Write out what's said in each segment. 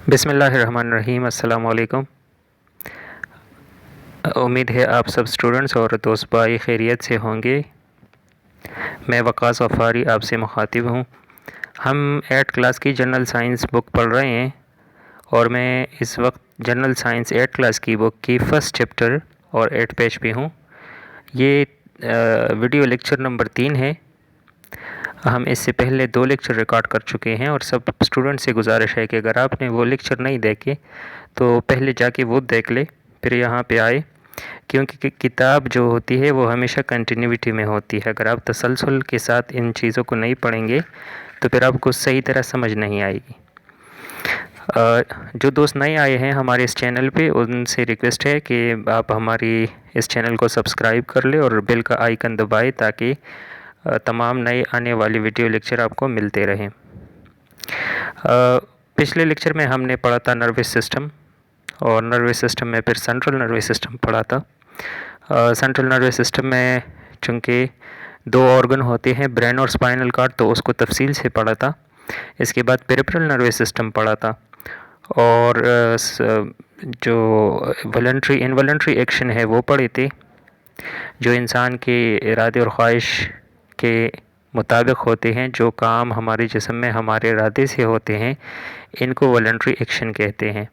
बिस्मिल्लाहिर्रहमानिर्रहीम। अस्सलाम वालेकुम। उम्मीद है आप सब स्टूडेंट्स और दोस्त भाई खैरियत से होंगे। मैं वक़ास गफ़ारी आपसे मुखातिब हूँ। हम 8 क्लास की जनरल साइंस बुक पढ़ रहे हैं और मैं इस वक्त जनरल साइंस 8 क्लास की बुक की फ़र्स्ट चैप्टर और 8 पेज पे हूँ। ये वीडियो लेक्चर नंबर 3 है। हम इससे पहले 2 लेक्चर रिकॉर्ड कर चुके हैं और सब स्टूडेंट से गुजारिश है कि अगर आपने वो लेक्चर नहीं देखे तो पहले जाके वो देख ले, फिर यहाँ पे आए, क्योंकि किताब जो होती है वो हमेशा कंटिन्यूटी में होती है। अगर आप तसलसल के साथ इन चीज़ों को नहीं पढ़ेंगे तो फिर आपको सही तरह समझ नहीं आएगी। जो दोस्त नए आए हैं हमारे इस चैनल पे, उनसे रिक्वेस्ट है कि आप हमारी इस चैनल को सब्सक्राइब कर ले और बेल का आइकन दबाए ताकि तमाम नए आने वाले वीडियो लेक्चर आपको मिलते रहें। पिछले लेक्चर में हमने पढ़ा था नर्वस सिस्टम, और नर्वस सिस्टम में फिर सेंट्रल नर्वस सिस्टम पढ़ा था। सेंट्रल नर्वस सिस्टम में चूँकि 2 ऑर्गन होते हैं, ब्रेन और स्पाइनल कॉर्ड, तो उसको तफसील से पढ़ा था। इसके बाद पेरिफेरल नर्वस सिस्टम पढ़ा था और जो वॉलंटरी इनवॉलंटरी एक्शन है वो पढ़े थे, जो इंसान के इरादे और ख्वाहिश के मुताबिक होते हैं। जो काम हमारे जिस्म में हमारे इरादे से होते हैं इनको वॉलंटरी एक्शन कहते हैं।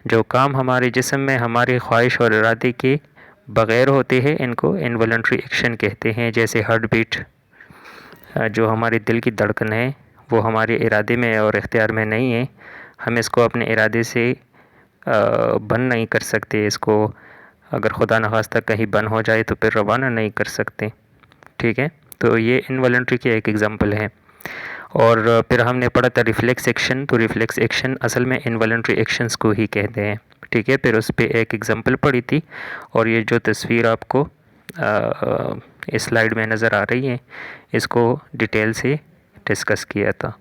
जो काम हमारे जिस्म में हमारे ख्वाहिश और इरादे के बग़ैर होते हैं इनको इनवॉलंटरी एक्शन कहते हैं। जैसे हार्ट बीट, जो हमारे दिल की धड़कन है वो हमारे इरादे में और इख्तियार में नहीं है। हम इसको अपने इरादे से बंद नहीं कर सकते। इसको अगर खुदा न खास्ता कहीं बंद हो जाए तो फिर रवाना नहीं कर सकते। ठीक है, तो ये इनवॉलंटरी की एक एग्ज़ाम्पल है। और फिर हमने पढ़ा था रिफ्लेक्स एक्शन। तो रिफ्लेक्स एक्शन असल में इनवॉलंटरी एक्शंस को ही कहते हैं। ठीक है, फिर उस पर एक एग्ज़ाम्पल पढ़ी थी और ये जो तस्वीर आपको इस स्लाइड में नज़र आ रही है इसको डिटेल से डिस्कस किया था।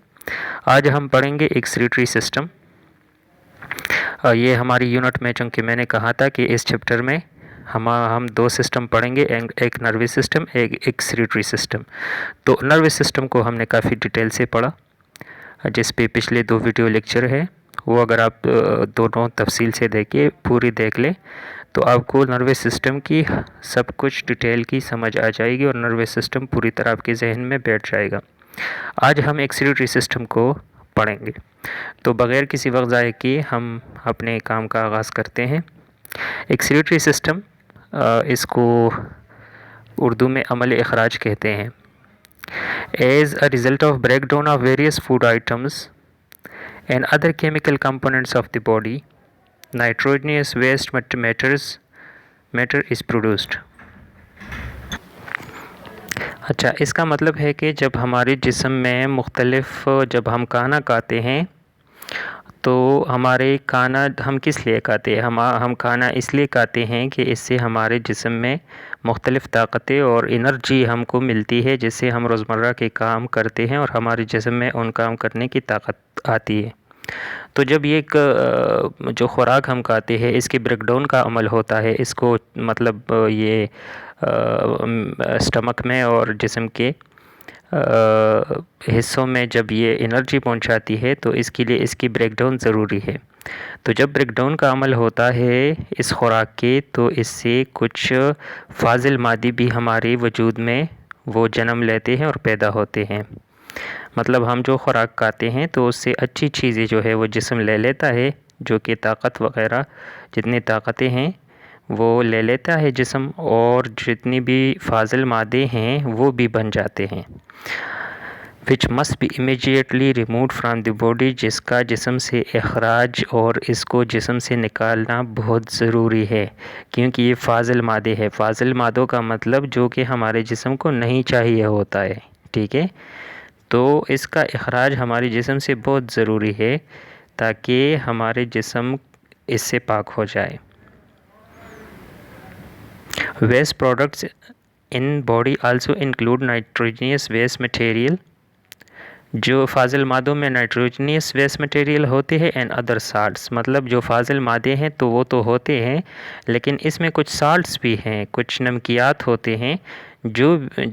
आज हम पढ़ेंगे एक्सक्रीटरी सिस्टम। ये हमारी यूनिट में, चूँकि मैंने कहा था कि इस चैप्टर में हम 2 सिस्टम पढ़ेंगे, एक नर्वस सिस्टम, एक एक्सक्रीटरी सिस्टम। तो नर्वस सिस्टम को हमने काफ़ी डिटेल से पढ़ा, जिस पे पिछले 2 वीडियो लेक्चर है वो अगर आप दोनों तफसील से देखिए, पूरी देख ले, तो आपको नर्वस सिस्टम की सब कुछ डिटेल की समझ आ जाएगी और नर्वस सिस्टम पूरी तरह आपके जहन में बैठ जाएगा। आज हम एक्सक्रीटरी सिस्टम को पढ़ेंगे। तो बग़ैर किसी वक्त ज़ाय किए हम अपने काम का आगाज़ करते हैं। एक्सक्रीटरी सिस्टम, इसको उर्दू में अमल इखराज कहते हैं। As a result of breakdown of various food items and other chemical components of the body, nitrogenous waste matter is produced। अच्छा, इसका मतलब है कि जब हमारे जिस्म में जब हम खाना खाते हैं तो हमारे खाना हम किस लिए खाते हैं? हम खाना इसलिए खाते हैं कि इससे हमारे जिस्म में मुख्तलिफ़ ताकतें और एनर्जी हमको मिलती है, जिससे हम रोज़मर्रा के काम करते हैं और हमारे जिस्म में उन काम करने की ताकत आती है। तो जब ये जो खुराक हम खाते हैं इसके ब्रेकडाउन का अमल होता है, इसको मतलब ये स्टमक में और जिस्म के हिस्सों में जब ये एनर्जी पहुंचाती है तो इसके लिए इसकी ब्रेकडाउन ज़रूरी है। तो जब ब्रेकडाउन का अमल होता है इस खुराक के, तो इससे कुछ फाजिल मादी भी हमारे वजूद में वो जन्म लेते हैं और पैदा होते हैं। मतलब हम जो खुराक खाते हैं तो उससे अच्छी चीज़ें जो है वो जिस्म ले लेता है, जो कि ताकत वग़ैरह जितनी ताकतें हैं वो ले लेता है जिस्म, और जितनी भी फाजिल मादे हैं वो भी बन जाते हैं। Which must be immediately remove from the body, जिसका जिस्म से अखराज और इसको जिस्म से निकालना बहुत ज़रूरी है, क्योंकि ये फाजिल मादे है। फाजिल मादों का मतलब जो कि हमारे जिस्म को नहीं चाहिए होता है। ठीक है, तो इसका अखराज हमारे जिस्म से बहुत ज़रूरी है ताकि हमारे जिस्म इससे पाक हो जाए। Waste products in body also include nitrogenous waste material. जो फाजिल मादों में नाइट्रोजनियस वेस्ट मटेरियल होते हैं एंड अदर साल्ट्स, मतलब जो फाजिल मादे हैं तो वो तो होते हैं, लेकिन इसमें कुछ साल्ट्स भी हैं, कुछ नमकियात होते हैं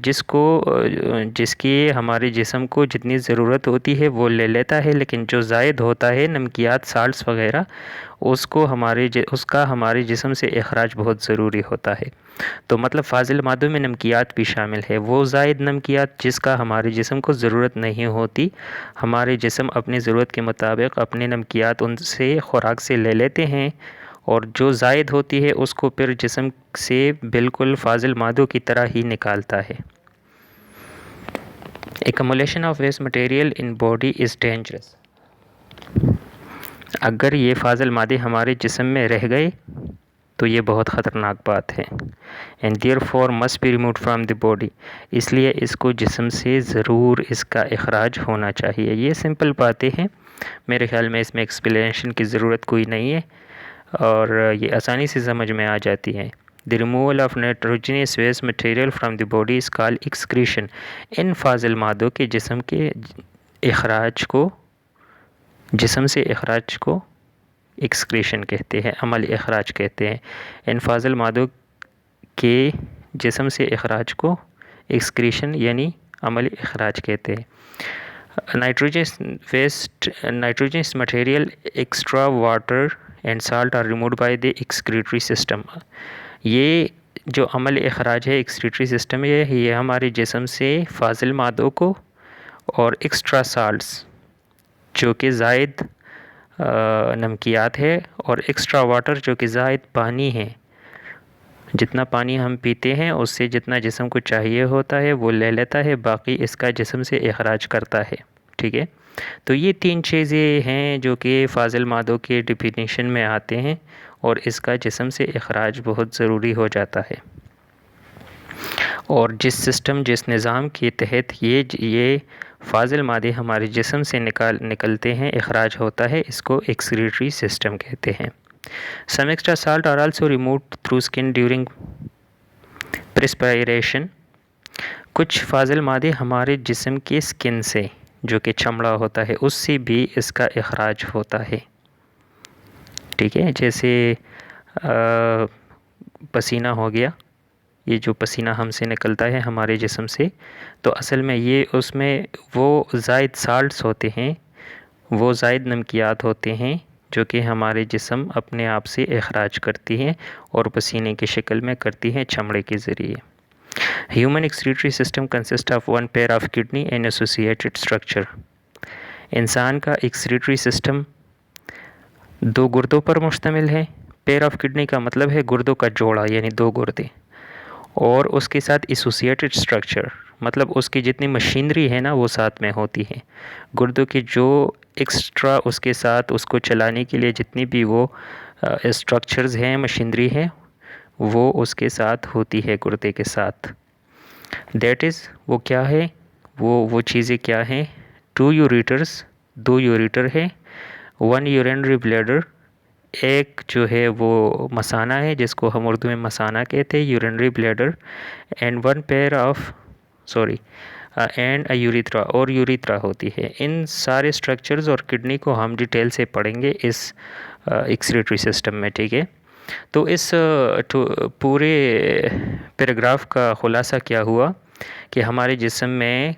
जिसकी हमारे जिस्म को जितनी ज़रूरत होती है वो ले लेता है, लेकिन जो ज़ायद होता है नमकियात, साल्ट्स वग़ैरह, उसका हमारे जिस्म से इखराज बहुत ज़रूरी होता है। तो मतलब फाजिल मादों में नमकियात भी शामिल है, वो ज़ायद नमकियात जिसका हमारे जिस्म को ज़रूरत नहीं होती। हमारे जिस्म अपनी ज़रूरत के मुताबिक अपने नमकियात उनसे खुराक से ले लेते हैं, और जो ज़ायद होती है उसको फिर जिस्म से बिल्कुल फाजिल मादों की तरह ही निकालता है। Accumulation of waste material in body is dangerous. अगर ये फाजिल मादे हमारे जिस्म में रह गए तो ये बहुत ख़तरनाक बात है। And therefore must be removed from the body, इसलिए इसको जिस्म से ज़रूर इसका इखराज होना चाहिए। ये सिंपल बातें हैं, मेरे ख़्याल में इसमें एक्सप्लेनेशन की ज़रूरत कोई नहीं है और ये आसानी से समझ में आ जाती है। The removal of nitrogenous waste material from the body is called excretion. इन फाजिल मादों के जिस्म से इखराज को एक्सक्रीशन कहते हैं, अमल इखराज कहते हैं। इन फाजिल मादों के जिस्म से इखराज को एक्सक्रीशन यानी अमल इखराज कहते हैं। Nitrogenous material, extra water and salt are removed by the excretory system. ये जो अमल इखराज है एक्सक्रीटरी सिस्टम, ये हमारे जिस्म से फाजिल मादों को और एक्स्ट्रा साल्ट्स जो कि ज़ायद नमकियात है और एक्स्ट्रा वाटर जो कि ज़ायद पानी है, जितना पानी हम पीते हैं उससे जितना जिस्म को चाहिए होता है वो ले लेता है, बाकी इसका जिस्म से इखराज करता है। ठीक है, तो ये 3 चीज़ें हैं जो कि फाजिल मादों के डिफिनीशन में आते हैं और इसका जिस्म से इखराज बहुत ज़रूरी हो जाता है। और जिस निज़ाम के तहत ये फाजिल मादे हमारे जिस्म से निकलते हैं, इखराज होता है, इसको एक्सक्रीटरी सिस्टम कहते हैं। Some extra salt are also removed through skin during perspiration. कुछ फाजिल मादे हमारे जिस्म के स्किन से, जो कि चमड़ा होता है, उससे भी इसका इखराज होता है। ठीक है, जैसे पसीना हो गया, ये जो पसीना हमसे निकलता है हमारे जिस्म से, तो असल में ये उसमें वो ज़ायद साल्ट्स होते हैं, वो ज़ायद नमकियात होते हैं जो कि हमारे जिस्म अपने आप से इखराज करती हैं और पसीने की शक्ल में करती हैं चमड़े के ज़रिए। Human excretory system consist of 1 pair of kidney and associated structure. इंसान का एक्सक्रीटरी सिस्टम 2 गुर्दों पर मुश्तमिल है। पेयर ऑफ किडनी का मतलब है गुर्दों का जोड़ा, यानी 2 गुर्दे, और उसके साथ एसोसिएटेड स्ट्रक्चर मतलब उसकी जितनी मशीनरी है ना वो साथ में होती है। गुर्दों की जो एक्स्ट्रा उसके साथ उसको चलाने के लिए जितनी भी वो स्ट्रक्चर्स हैं, मशीनरी है, वो उसके साथ होती है गुर्दे के साथ। दैट इज़ वो क्या है, वो चीज़ें क्या हैं? 2 यूरेटर्स, 2 यूरेटर है, 1 यूरिनरी ब्लैडर, एक जो है वो मसाना है जिसको हम उर्दू में मसाना कहते हैं, urinary bladder, and 1 pair of and a urethra, और यूरिथ्रा होती है। इन सारे स्ट्रक्चर्स और किडनी को हम डिटेल से पढ़ेंगे इस एक्सक्रीटरी सिस्टम में। ठीक है, तो इस पूरे पैराग्राफ का ख़ुलासा क्या हुआ कि हमारे जिस्म में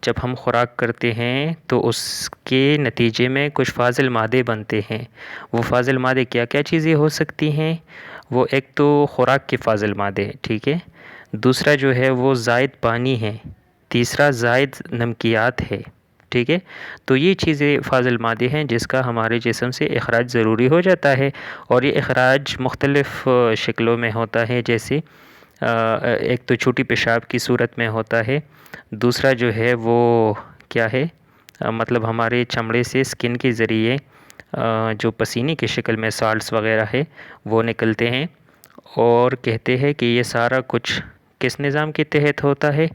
जब हम खुराक करते हैं तो उसके नतीजे में कुछ फाजिल मादे बनते हैं। वो फाजिल मादे क्या क्या चीज़ें हो सकती हैं? वो एक तो खुराक के फाजिल मादे, ठीक है, दूसरा जो है वो ज़ायद पानी है, तीसरा ज़ायद नमकियात है। ठीक है, तो ये चीज़ें फाजिल मादे हैं जिसका हमारे जिस्म से इखराज ज़रूरी हो जाता है, और ये इखराज मुख्तलिफ़ शक्लों में होता है। जैसे एक तो छोटी पेशाब की सूरत में होता है, दूसरा जो है वो क्या है, मतलब हमारे चमड़े से स्किन के ज़रिए जो पसीने की शक्ल में साल्ट्स वग़ैरह है वो निकलते हैं। और कहते हैं कि ये सारा कुछ किस निज़ाम के तहत होता है?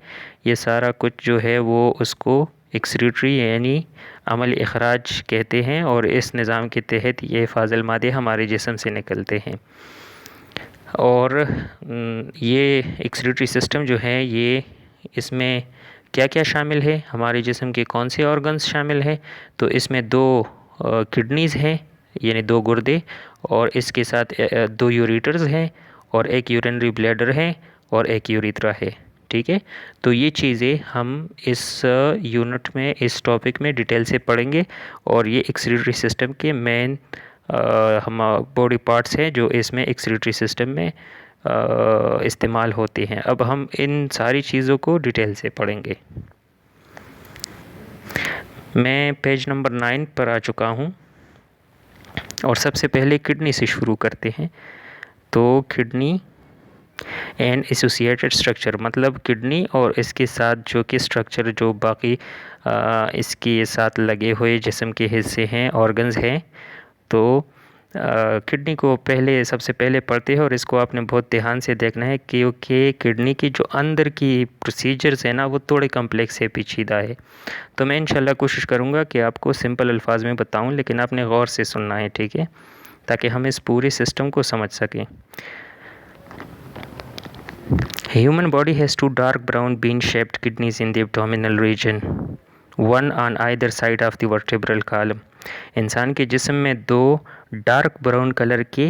ये सारा कुछ जो है वो उसको एक्सक्रीटरी यानी अमल इखराज कहते हैं, और इस निज़ाम के तहत ये फाजिल मादे हमारे जिस्म से निकलते हैं। और ये एक्सक्रीटरी सिस्टम जो है ये इसमें क्या क्या शामिल है, हमारे जिस्म के कौन से ऑर्गन्स शामिल हैं? तो इसमें 2 किडनीज़ हैं यानी 2 गुर्दे, और इसके साथ 2 यूरेटर्स हैं, और एक यूरिनरी ब्लैडर है, और एक यूरिथ्रा है। ठीक है। तो ये चीज़ें हम इस यूनिट में, इस टॉपिक में डिटेल से पढ़ेंगे और ये एक्सक्रीटरी सिस्टम के मेन हम बॉडी पार्ट्स हैं जो इसमें एक्सक्रीटरी सिस्टम में इस्तेमाल होती हैं। अब हम इन सारी चीज़ों को डिटेल से पढ़ेंगे। मैं पेज नंबर 9 पर आ चुका हूँ और सबसे पहले किडनी से शुरू करते हैं। तो किडनी एंड एसोसिएटेड स्ट्रक्चर, मतलब किडनी और इसके साथ जो कि स्ट्रक्चर जो बाकी इसके साथ लगे हुए जिस्म के हिस्से हैं, ऑर्गन्स हैं। तो किडनी को सबसे पहले पढ़ते हैं और इसको आपने बहुत ध्यान से देखना है क्योंकि किडनी की जो अंदर की प्रोसीजर्स है ना वो थोड़े कम्प्लेक्स है, पेचीदा है। तो मैं इंशाल्लाह कोशिश करूँगा कि आपको सिंपल अल्फाज में बताऊँ, लेकिन आपने गौर से सुनना है, ठीक है, ताकि हम इस पूरे सिस्टम को समझ सकें। Human body has two dark brown bean-shaped kidneys in the abdominal region, one on either side of the vertebral column. इंसान के जिस्म में दो डार्क ब्राउन कलर के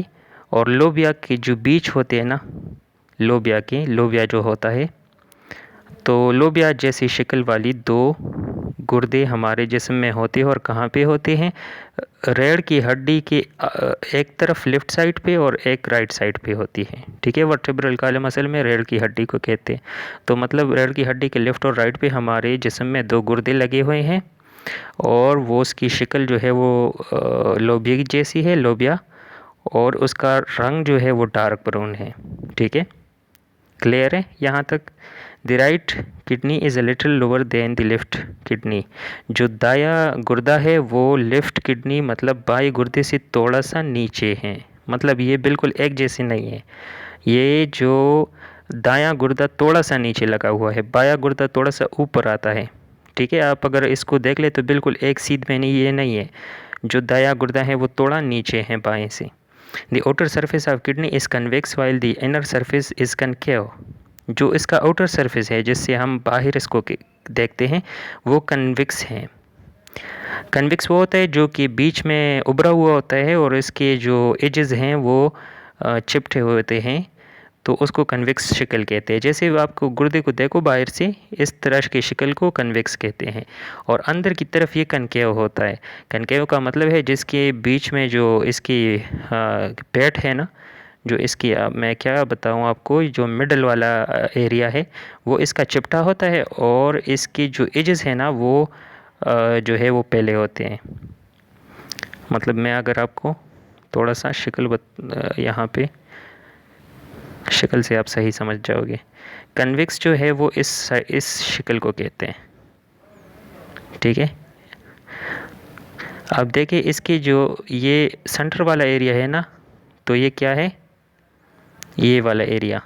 और लोबिया के जो बीच होते हैं ना, लोबिया जो होता है, तो लोबिया जैसी शक्ल वाली दो गुर्दे हमारे जिस्म में होते हैं। और कहाँ पे होते हैं? रीढ़ की हड्डी के एक तरफ लेफ़्ट साइड पे और एक राइट साइड पे होती है, ठीक है। वर्टेब्रल कॉलम असल में रीढ़ की हड्डी को कहते हैं। तो मतलब रीढ़ की हड्डी के लेफ़्ट और राइट पे हमारे जिस्म में दो गुर्दे लगे हुए हैं और वो उसकी शक्ल जो है वो लोबिया जैसी है, लोबिया, और उसका रंग जो है वो डार्क ब्राउन है, ठीक है। क्लियर है यहाँ तक? The right kidney is a little lower than the left kidney. जो दाया गुर्दा है वो लेफ्ट किडनी मतलब बाएं गुर्दे से थोड़ा सा नीचे है, मतलब ये बिल्कुल एक जैसे नहीं है। ये जो दायां गुर्दा थोड़ा सा नीचे लगा हुआ है, बायां गुर्दा थोड़ा सा ऊपर आता है, ठीक है। आप अगर इसको देख ले तो बिल्कुल एक सीध में नहीं, ये नहीं है। जो दायां गुर्दा है वो थोड़ा नीचे है बाएं से। The outer surface of kidney is convex while the inner surface is concave. जो इसका आउटर सरफेस है जिससे हम बाहर इसको देखते हैं वो कन्वेक्स है। कन्वेक्स वो होता है जो कि बीच में उभरा हुआ होता है और इसके जो एजेस हैं वो चिपटे हुए होते हैं, तो उसको कन्वेक्स शक्ल कहते हैं। जैसे आपको गुर्दे को देखो बाहर से, इस तरह की शक्ल को कन्वेक्स कहते हैं। और अंदर की तरफ ये कनकेव होता है। कनकेव का मतलब है जिसके बीच में जो इसकी पेट है ना, जो इसकी मैं क्या बताऊं आपको, जो मिडल वाला एरिया है वो इसका चिपटा होता है और इसकी जो एजेस है ना वो जो है वो पहले होते हैं। मतलब मैं अगर आपको थोड़ा सा शक्ल यहाँ पे शक्ल से आप सही समझ जाओगे। कन्वेक्स जो है वो इस शक्ल को कहते हैं, ठीक है। अब देखिए इसकी जो ये सेंटर वाला एरिया है ना, तो ये क्या है? ये वाला एरिया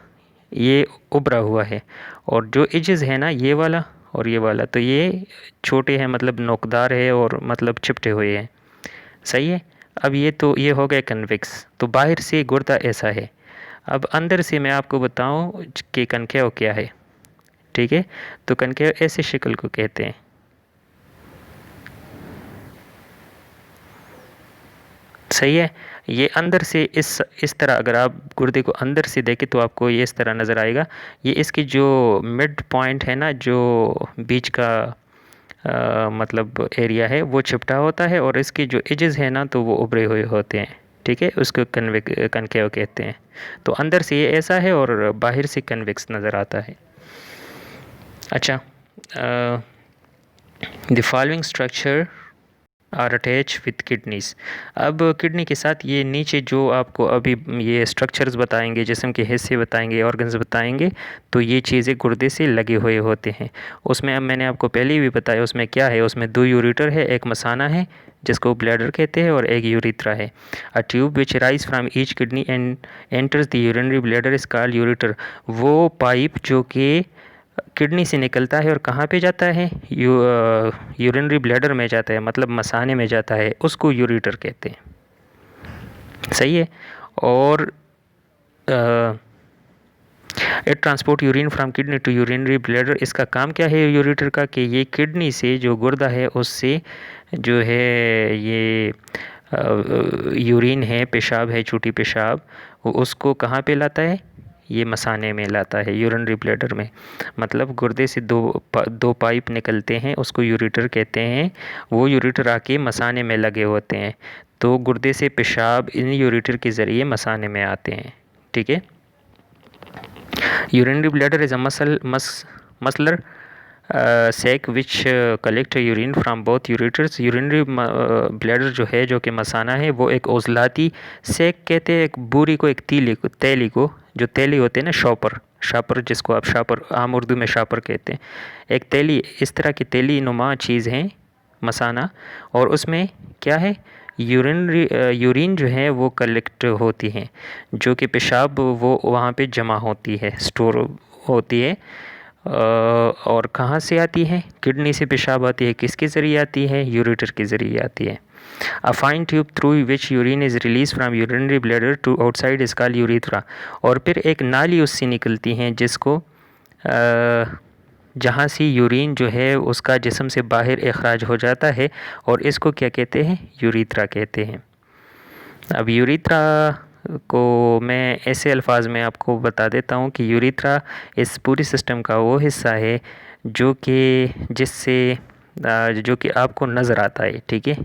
ये उभरा हुआ है और जो एजेस है ना ये वाला और ये वाला, तो ये छोटे हैं, मतलब नोकदार है और मतलब चिपटे हुए हैं, सही है। अब ये हो गए कन्वेक्स। तो बाहर से गुर्दा ऐसा है। अब अंदर से मैं आपको बताऊं कि कनकेव क्या है, ठीक है। तो कनकेव ऐसे शक्ल को कहते हैं, सही है। ये अंदर से इस तरह अगर आप गुर्दे को अंदर से देखें तो आपको ये इस तरह नज़र आएगा। ये इसकी जो मिड पॉइंट है ना, जो बीच का मतलब एरिया है वो चिपटा होता है और इसके जो एजेस है ना तो वो उभरे हुए होते हैं, ठीक है। उसको कनकेव कहते हैं। तो अंदर से ये ऐसा है और बाहर से कन्वेक्स नज़र आता है। अच्छा, the following structure are attach with kidneys. अब किडनी के साथ ये नीचे जो आपको अभी ये स्ट्रक्चर्स बताएंगे, जिस्म के हिस्से बताएंगे, ऑर्गन्स बताएंगे, तो ये चीज़ें गुर्दे से लगे हुए होते हैं। उसमें अब मैंने आपको पहले ही भी बताया उसमें क्या है। उसमें दो यूरेटर है, एक मसाना है जिसको ब्लैडर कहते हैं और एक यूरिथ्रा है। A tube which rise from each kidney and enters the urinary bladder is called ureter. वो पाइप जो कि किडनी से निकलता है और कहाँ पे जाता है? यूरिनरी ब्लैडर में जाता है, मतलब मसाने में जाता है, उसको यूरेटर कहते हैं, सही है। और it transport urine from kidney to urinary bladder. इसका काम क्या है यूरेटर का? कि ये किडनी से जो गुर्दा है उससे जो है ये यूरिन है, पेशाब है, छोटी पेशाब, वो उसको कहाँ पे लाता है? ये मसाने में लाता है, यूरिनरी ब्लैडर में। मतलब गुर्दे से दो पाइप निकलते हैं, उसको यूरेटर कहते हैं। वो यूरेटर आके मसाने में लगे होते हैं, तो गुर्दे से पेशाब इन यूरेटर के ज़रिए मसाने में आते हैं। ठीक है। Urinary bladder is a मसलर sac which collect urine from both ureters। Urinary bladder जो है, जो कि मसाना है, वो एक ओज़लाती सेक कहते हैं, एक बूरी को, एक तैली को, जो तैली होते हैं ना, शापर जिसको आप शापर आम उर्दू में शापर कहते हैं, एक तैली, इस तरह की तैली नुमा चीज़ है मसाना। और उसमें क्या है, यूरिन जो है वो कलेक्ट होती है, जो कि पेशाब वो वहाँ पे जमा होती है, स्टोर होती है। और कहाँ से आती है, किडनी से पेशाब आती है। किसके ज़रिए आती है, यूरेटर के ज़रिए आती है। A fine tube through which urine is release from urinary bladder to outside is called urethra. और फिर एक नाली उससे निकलती है, जिसको जहाँ से यूरिन जो है उसका जिस्म से बाहर अखराज हो जाता है, और इसको क्या कहते हैं, यूरेथ्रा कहते हैं। अब यूरेथ्रा को मैं ऐसे अल्फाज में आपको बता देता हूँ कि यूरेथ्रा इस पूरी सिस्टम का वो हिस्सा है जो कि आपको नज़र आता है। ठीक है।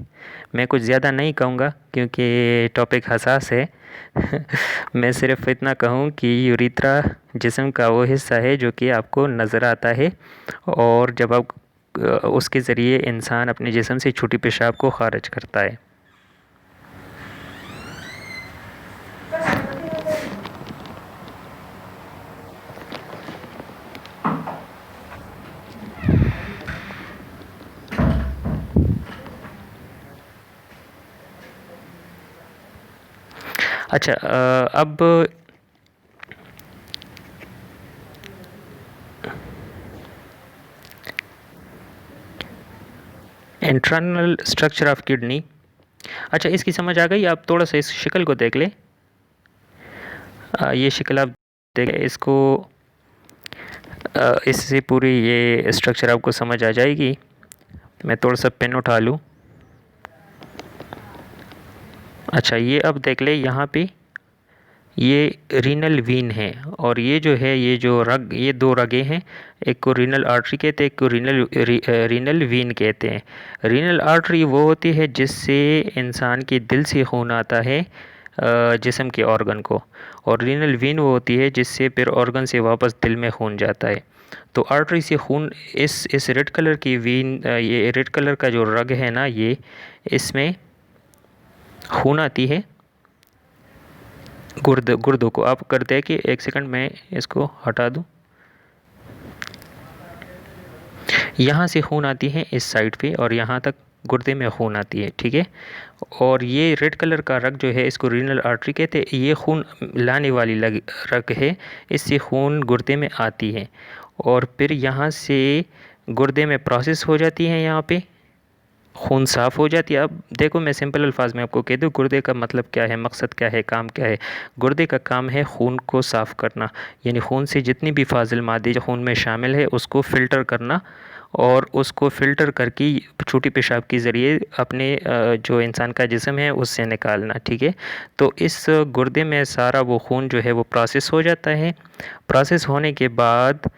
मैं कुछ ज़्यादा नहीं कहूँगा क्योंकि टॉपिक हसास है। मैं सिर्फ इतना कहूँ कि यूरेथ्रा जिस्म का वो हिस्सा है जो कि आपको नज़र आता है, और जब आप उसके ज़रिए इंसान अपने जिस्म से छोटी पेशाब को खारिज करता है। अच्छा, अब इंटरनल स्ट्रक्चर ऑफ किडनी। अच्छा, इसकी समझ आ गई? आप थोड़ा सा इस शक्ल को देख लें। ये शक्ल आप देख, इसको इससे पूरी ये स्ट्रक्चर आपको समझ आ जाएगी। मैं थोड़ा सा पेन उठा लूँ। अच्छा, ये अब देख ले, यहाँ पे ये रीनल वीन है, और ये जो है, ये जो रग, ये दो रगें हैं, एक को रीनल आर्टरी कहते हैं, एक को रीनल वीन कहते हैं। रीनल आर्टरी वो होती है जिससे इंसान के दिल से खून आता है जिस्म के ऑर्गन को, और रीनल वीन वो होती है जिससे फिर ऑर्गन से वापस दिल में खून जाता है। तो आर्टरी से खून इस रेड कलर की वीन, ये रेड कलर का जो रग है ना, ये इसमें खून आती है गुर्दों को। आप करते हैं कि एक सेकंड मैं इसको हटा दूं। यहाँ से खून आती है इस साइड पे, और यहाँ तक गुर्दे में खून आती है। ठीक है। और ये रेड कलर का रग जो है, इसको रीनल आर्टरी कहते हैं। ये खून लाने वाली रग है, इससे खून गुर्दे में आती है, और फिर यहाँ से गुर्दे में प्रोसेस हो जाती है, यहाँ पे खून साफ़ हो जाती है। अब देखो, मैं सिंपल अल्फाज में आपको कह दूँ, गुर्दे का मतलब क्या है, मकसद क्या है, काम क्या है। गुर्दे का काम है खून को साफ़ करना, यानी खून से जितनी भी फाजिल मादे जो खून में शामिल है उसको फ़िल्टर करना, और उसको फ़िल्टर करके छोटी पेशाब के ज़रिए अपने जो इंसान का जिस्म है उससे निकालना। ठीक है। तो इस गुर्दे में सारा वो खून जो है वो प्रोसेस हो जाता है। प्रोसेस होने के बाद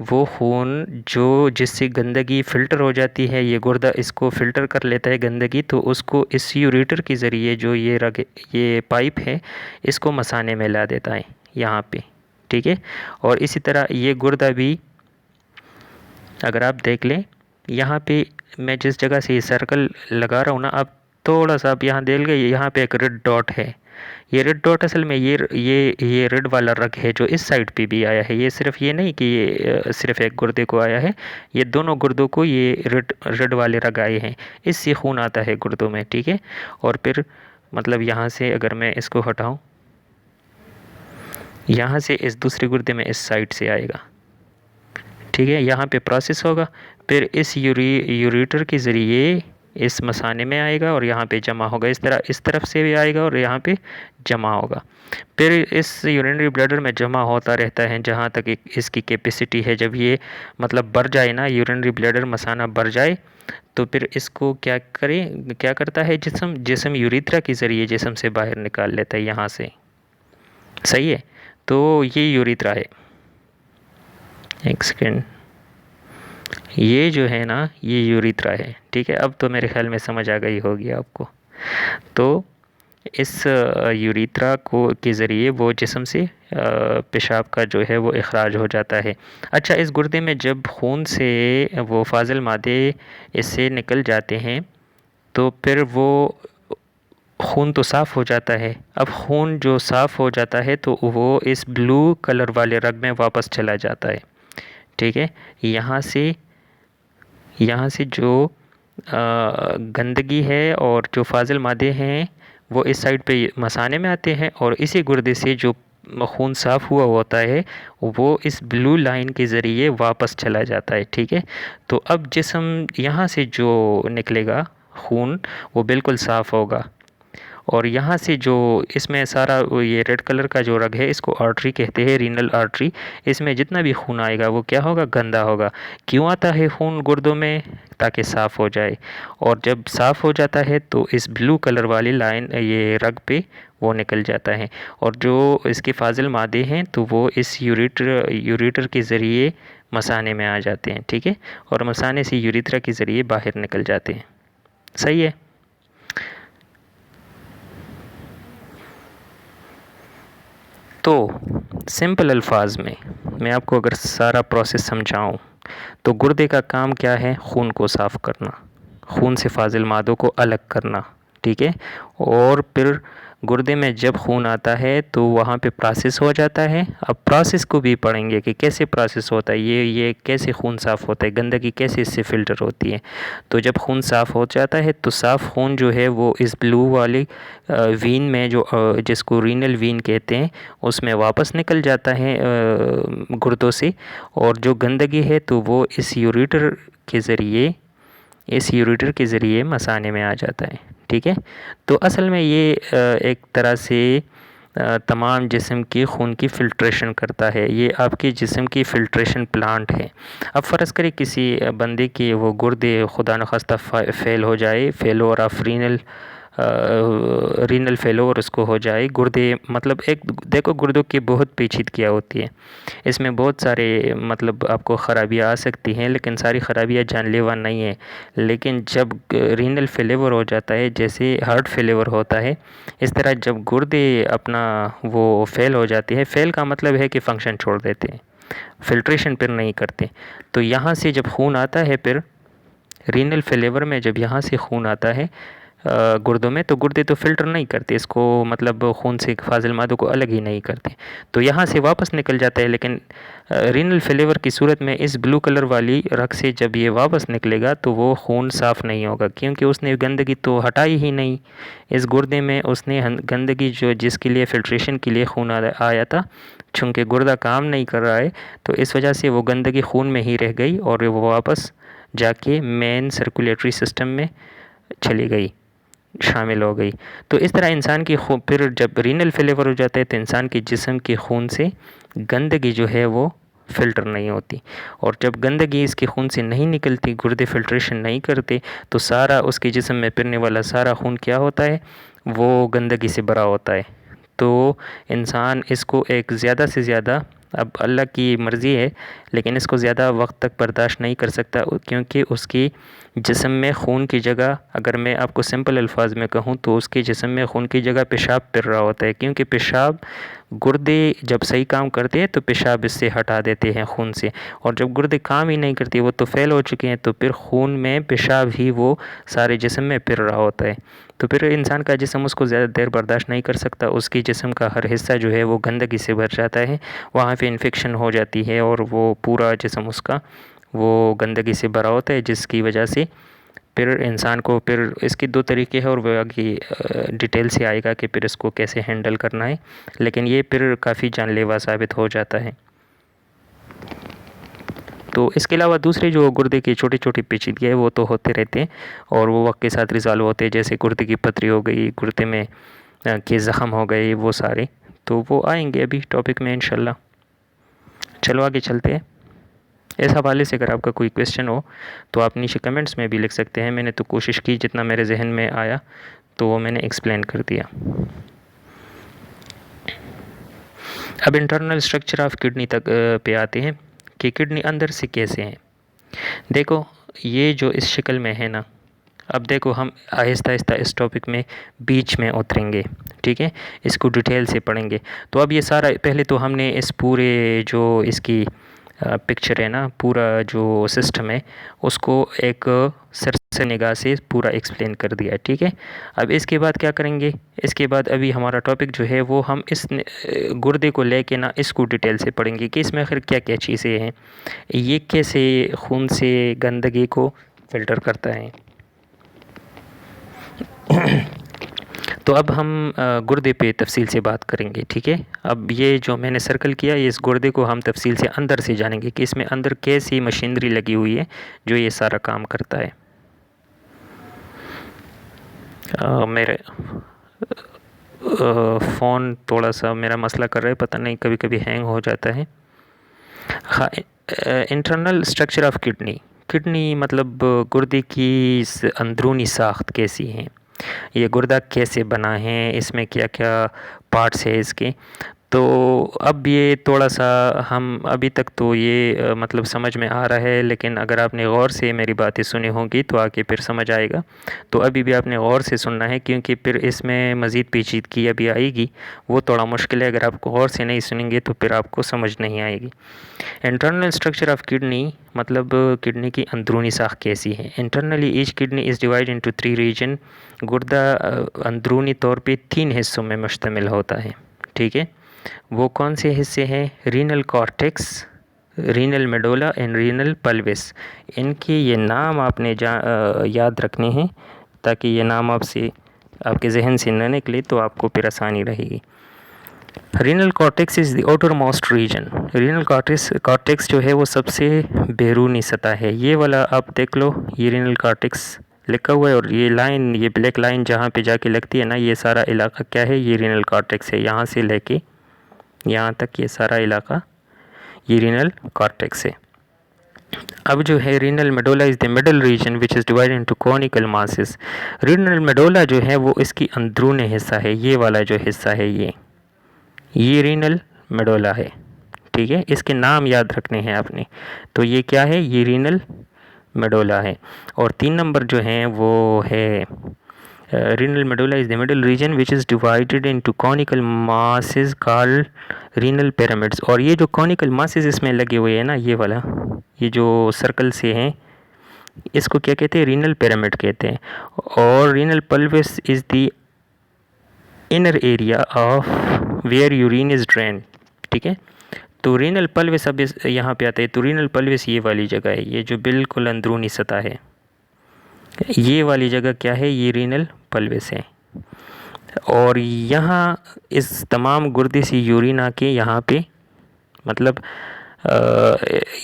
वो खून जिससे गंदगी फ़िल्टर हो जाती है, ये गुर्दा इसको फ़िल्टर कर लेता है गंदगी, तो उसको इस यूरेटर के ज़रिए, जो ये पाइप है, इसको मसाने में ला देता है यहाँ पे। ठीक है। और इसी तरह ये गुर्दा भी, अगर आप देख लें, यहाँ पे मैं जिस जगह से ये सर्कल लगा रहा हूँ ना, आप थोड़ा सा आप यहाँ देख गए, यहाँ पे एक रेड डॉट है। ये रेड डॉट असल में ये रेड वाला रग है जो इस साइड पे भी आया है। ये सिर्फ ये नहीं कि ये सिर्फ एक गुर्दे को आया है, ये दोनों गुर्दों को ये रेड वाले रग आए हैं, इससे खून आता है गुर्दों में। ठीक है। और फिर मतलब यहाँ से अगर मैं इसको हटाऊँ, यहाँ से इस दूसरे गुर्दे में इस साइड से आएगा। ठीक है। यहाँ पे प्रोसेस होगा, फिर इस यूरेटर के ज़रिए इस मसाने में आएगा, और यहाँ पे जमा होगा। इस तरफ से भी आएगा और यहाँ पे जमा होगा। फिर इस यूरिनरी ब्लैडर में जमा होता रहता है जहाँ तक इसकी कैपेसिटी है। जब ये मतलब भर जाए ना, यूरिनरी ब्लैडर मसाना भर जाए, तो फिर इसको क्या करता है जिस्म यूरेथ्रा के ज़रिए जिस्म से बाहर निकाल लेता है यहाँ से। सही है। तो ये यूरिथ्रा है। एक सेकेंड, ये जो है ना ये यूरिथ्रा है, ठीक है। अब तो मेरे ख्याल में समझ आ गई होगी आपको। तो इस यूरिथ्रा को के ज़रिए वो जिस्म से पेशाब का जो है वो इखराज हो जाता है। अच्छा, इस गुर्दे में जब खून से वो फाजिल मादे इससे निकल जाते हैं तो फिर वो खून तो साफ़ हो जाता है। अब खून जो साफ़ हो जाता है तो वो इस ब्लू कलर वाले रग में वापस चला जाता है, ठीक है। यहाँ से जो गंदगी है और जो फाजिल मादे हैं वो इस साइड पे मसाने में आते हैं, और इसी गुर्दे से जो खून साफ़ हुआ होता है वो इस ब्लू लाइन के ज़रिए वापस चला जाता है, ठीक है। तो अब जिस्म यहाँ से जो निकलेगा खून वो बिल्कुल साफ़ होगा, और यहाँ से जो इसमें सारा ये रेड कलर का जो रग है इसको आर्टरी कहते हैं, रीनल आर्टरी। इसमें जितना भी खून आएगा वो क्या होगा, गंदा होगा। क्यों आता है खून गुर्दों में, ताकि साफ़ हो जाए, और जब साफ़ हो जाता है तो इस ब्लू कलर वाली लाइन ये रग पे वो निकल जाता है, और जो इसके फाजिल मादे हैं तो वो इस यूरेटर के ज़रिए मसाने में आ जाते हैं, ठीक है, और मसाने से यूरिथ्रा के ज़रिए बाहर निकल जाते हैं। सही है। तो सिंपल अल्फाज में मैं आपको अगर सारा प्रोसेस समझाऊं तो गुर्दे का काम क्या है, खून को साफ़ करना, खून से फाजिल मादों को अलग करना, ठीक है। और फिर गुर्दे में जब खून आता है तो वहाँ पे प्रोसेस हो जाता है। अब प्रोसेस को भी पढ़ेंगे कि कैसे प्रोसेस होता है, ये कैसे खून साफ़ होता है, गंदगी कैसे इससे फ़िल्टर होती है। तो जब खून साफ़ हो जाता है तो साफ़ खून जो है वो इस ब्लू वाली वीन में जो जिसको रीनल वीन कहते हैं उसमें वापस निकल जाता है गुर्दों से, और जो गंदगी है तो वो इस यूरेटर के ज़रिए मसाने में आ जाता है, ठीक है। तो असल में ये एक तरह से तमाम जिस्म के खून की फ़िल्ट्रेशन करता है। ये आपके जिस्म की फ़िल्ट्रेशन प्लांट है। अब फ़र्ज़ करें किसी बंदे के वो गुर्दे खुदा न खास्ता फ़ेल हो जाए, फेलोर ऑफ रीनल फेलोर उसको हो जाए, गुर्दे मतलब एक देखो गुर्दों की बहुत पेचीदगियाँ होती है, इसमें बहुत सारे मतलब आपको ख़राबियाँ आ सकती हैं, लेकिन सारी ख़राबियाँ जानलेवा नहीं है। लेकिन जब रीनल फेलेवर हो जाता है, जैसे हार्ट फेलेवर होता है, इस तरह जब गुर्दे अपना वो फेल हो जाती है, फेल का मतलब है कि फ़ंक्शन छोड़ देते हैं, फ़िल्ट्रेशन फिर नहीं करते। तो यहाँ से जब खून आता है, फिर रीनल फेलेवर में जब यहाँ से खून आता है गुर्दों में, तो गुर्दे तो फ़िल्टर नहीं करते इसको, मतलब खून से फाजिल मादों को अलग ही नहीं करते, तो यहाँ से वापस निकल जाता है। लेकिन रीनल फेलेवर की सूरत में इस ब्लू कलर वाली रग से जब ये वापस निकलेगा तो वो खून साफ़ नहीं होगा, क्योंकि उसने गंदगी तो हटाई ही नहीं इस गुर्दे में। उसने गंदगी जो जिसके लिए फ़िल्ट्रेशन के लिए खून आया था, चूँकि गुर्दा काम नहीं कर रहा है तो इस वजह से वो गंदगी खून में ही रह गई और वो वापस जाके मेन सर्कुलेटरी सिस्टम में चली गई, शामिल हो गई। तो इस तरह इंसान की फिर जब रीनल फेलेवर हो जाता है तो इंसान के जिस्म के खून से गंदगी जो है वो फ़िल्टर नहीं होती, और जब गंदगी इसके खून से नहीं निकलती, गुर्दे फ़िल्ट्रेशन नहीं करते, तो सारा उसके जिस्म में फिरने वाला सारा खून क्या होता है, वो गंदगी से भरा होता है। तो इंसान इसको एक ज़्यादा से ज़्यादा, अब अल्लाह की मर्ज़ी है, लेकिन इसको ज़्यादा वक्त तक बर्दाश्त नहीं कर सकता, क्योंकि उसकी जिस्म में खून की जगह, अगर मैं आपको सिंपल अल्फाज में कहूँ तो उसके जिस्म में खून की जगह पेशाब फिर रहा होता है, क्योंकि पेशाब गुर्दे जब सही काम करते हैं तो पेशाब इससे हटा देते हैं खून से, और जब गुर्दे काम ही नहीं करती, वो तो फ़ेल हो चुके हैं, तो फिर खून में पेशाब ही वो सारे जिस्म में फिर रहा होता है। तो फिर इंसान का जिस्म उसको ज़्यादा देर बर्दाश्त नहीं कर सकता, उसकी जिस्म का हर हिस्सा जो है वो गंदगी से भर जाता है, वहाँ पे इन्फेक्शन हो जाती है और वो पूरा जिस्म उसका वो गंदगी से भरा होता है, जिसकी वजह से फिर इंसान को, फिर इसके दो तरीके हैं और वो आगे डिटेल से आएगा कि फिर इसको कैसे हैंडल करना है, लेकिन ये फिर काफ़ी जानलेवा साबित हो जाता है। तो इसके अलावा दूसरे जो गुर्दे की छोटी छोटी पेचीदगियाँ वो तो होते रहते हैं और वो वक्त के साथ रिज़ॉल्व होते हैं, जैसे गुर्दे की पथरी हो गई, गुर्दे में के ज़ख़म हो गए, वो सारे तो वो आएंगे अभी टॉपिक में इंशाल्लाह। चलो आगे चलते हैं। इस हवाले से अगर आपका कोई क्वेश्चन हो तो आप नीचे कमेंट्स में भी लिख सकते हैं। मैंने तो कोशिश की, जितना मेरे जहन में आया तो वो मैंने एक्सप्लेन कर दिया। अब इंटरनल स्ट्रक्चर ऑफ किडनी तक पे आते हैं कि किडनी अंदर से कैसे हैं। देखो ये जो इस शक्ल में है ना, अब देखो हम आहिस्ता आहिस्ता इस टॉपिक में बीच में उतरेंगे, ठीक है, इसको डिटेल से पढ़ेंगे। तो अब ये सारा पहले तो हमने इस पूरे जो इसकी पिक्चर है ना, पूरा जो सिस्टम है उसको एक सरसरी निगाह से पूरा एक्सप्लेन कर दिया, ठीक है। अब इसके बाद क्या करेंगे, इसके बाद अभी हमारा टॉपिक जो है वो हम इस गुर्दे को लेके ना इसको डिटेल से पढ़ेंगे कि इसमें आखिर क्या क्या चीज़ें हैं, ये कैसे खून से गंदगी को फ़िल्टर करता है। तो अब हम गुर्दे पे तफसील से बात करेंगे, ठीक है। अब ये जो मैंने सर्कल किया, ये इस गुर्दे को हम तफसील से अंदर से जानेंगे कि इसमें अंदर कैसी मशीनरी लगी हुई है जो ये सारा काम करता है। मेरे फ़ोन थोड़ा सा मेरा मसला कर रहा है, पता नहीं कभी कभी हैंग हो जाता है। हाँ, internal structure of kidney, kidney मतलब गुर्दे की अंदरूनी साख्त कैसी है, ये गुर्दा कैसे बना है, इसमें क्या क्या पार्ट्स है इसके। तो अब ये थोड़ा सा हम अभी तक तो ये मतलब समझ में आ रहा है, लेकिन अगर आपने गौर से मेरी बातें सुनी होंगी तो आगे फिर समझ आएगा। तो अभी भी आपने गौर से सुनना है, क्योंकि फिर इसमें मज़ीद पेचीदगी अभी आएगी, वो थोड़ा मुश्किल है। अगर आप गौर से नहीं सुनेंगे तो फिर आपको समझ नहीं आएगी। इंटरनल स्ट्रक्चर ऑफ किडनी मतलब किडनी की अंदरूनी साख कैसी है। Internally each kidney is divide into 3 region. गुर्दा अंदरूनी तौर पे 3 हिस्सों में मुश्तमिल होता है, ठीक है। वो कौन से हिस्से हैं, renal cortex, renal medulla and renal pelvis. इनके ये नाम आपने याद रखने हैं, ताकि ये नाम आपसे आपके जहन से न निकले तो आपको फिर आसानी रहेगी। Renal cortex is the outer most region. Renal cortex जो है वो सबसे बैरूनी सतह है। ये वाला आप देख लो, ये रीनल कॉर्टेक्स लिखा हुआ है, और ये लाइन, ये ब्लैक लाइन जहाँ पे जाके लगती है ना, ये सारा इलाका क्या है, ये रीनल कॉर्टेक्स है। यहाँ से लेके यहाँ तक ये सारा इलाका ये रीनल कॉर्टेक्स है। अब जो है renal medulla is the middle region which is divided into conical masses. Renal medulla जो है वो इसकी अंदरूनी हिस्सा है, ये वाला जो हिस्सा है ये रीनल मेडोला है, ठीक है। इसके नाम याद रखने हैं आपने। तो ये क्या है, ये रीनल मेडोला है। और 3 नंबर जो हैं वो है renal medulla is the middle region which is divided into conical masses called renal pyramids। और ये जो conical masses इसमें लगे हुए हैं ना, ये वाला, ये जो सर्कल से हैं, इसको क्या कहते हैं, रीनल पिरामिड कहते हैं। और renal pelvis is the inner area of where urine is drain, ठीक है। तो रीनल पल्विस अब यहाँ पे आता है। तो रीनल पल्विस ये वाली जगह है, ये जो बिल्कुल अंदरूनी सतह है, ये वाली जगह क्या है, ये रीनल पल्विस है। और यहाँ इस तमाम गुर्दे से यूरिन आके यहाँ पे मतलब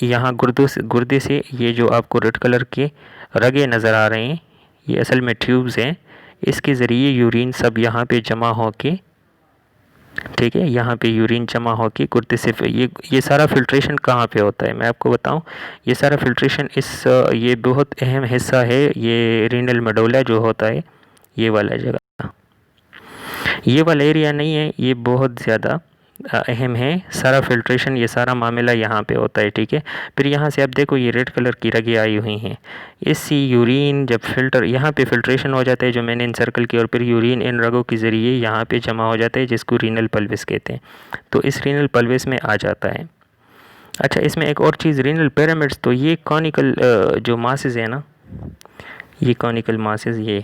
यहाँ गुर्दे से ये जो आपको रेड कलर के रगे नज़र आ रहे हैं, ये असल में ट्यूब्स हैं। इसके ज़रिए यूरिन सब यहाँ पे जमा हो के, ठीक है, यहाँ पे यूरिन जमा हो के गुर्दे से ये सारा फिल्ट्रेशन कहाँ पे होता है, मैं आपको बताऊँ। ये सारा फिल्ट्रेशन ये बहुत अहम हिस्सा है, ये रीनल मेडोला जो होता है, ये वाला जगह, ये वाला एरिया नहीं है, ये बहुत ज़्यादा अहम है। सारा फिल्ट्रेशन, ये सारा मामला यहाँ पे होता है, ठीक है। फिर यहाँ से आप देखो, ये रेड कलर की रगे आई हुई हैं। इसी यूरिन जब यहाँ पे फिल्ट्रेशन हो जाता है, जो मैंने इन सर्कल की, और फिर यूरिन इन रगों के ज़रिए यहाँ पे जमा हो जाता है, जिसको रीनल पल्विस कहते हैं। तो इस रीनल पल्विस में आ जाता है। अच्छा, इसमें एक और चीज़, रीनल पिरामिड्स, तो ये कॉनिकल जो मासेस है ना, ये कॉनिकल मासेस, ये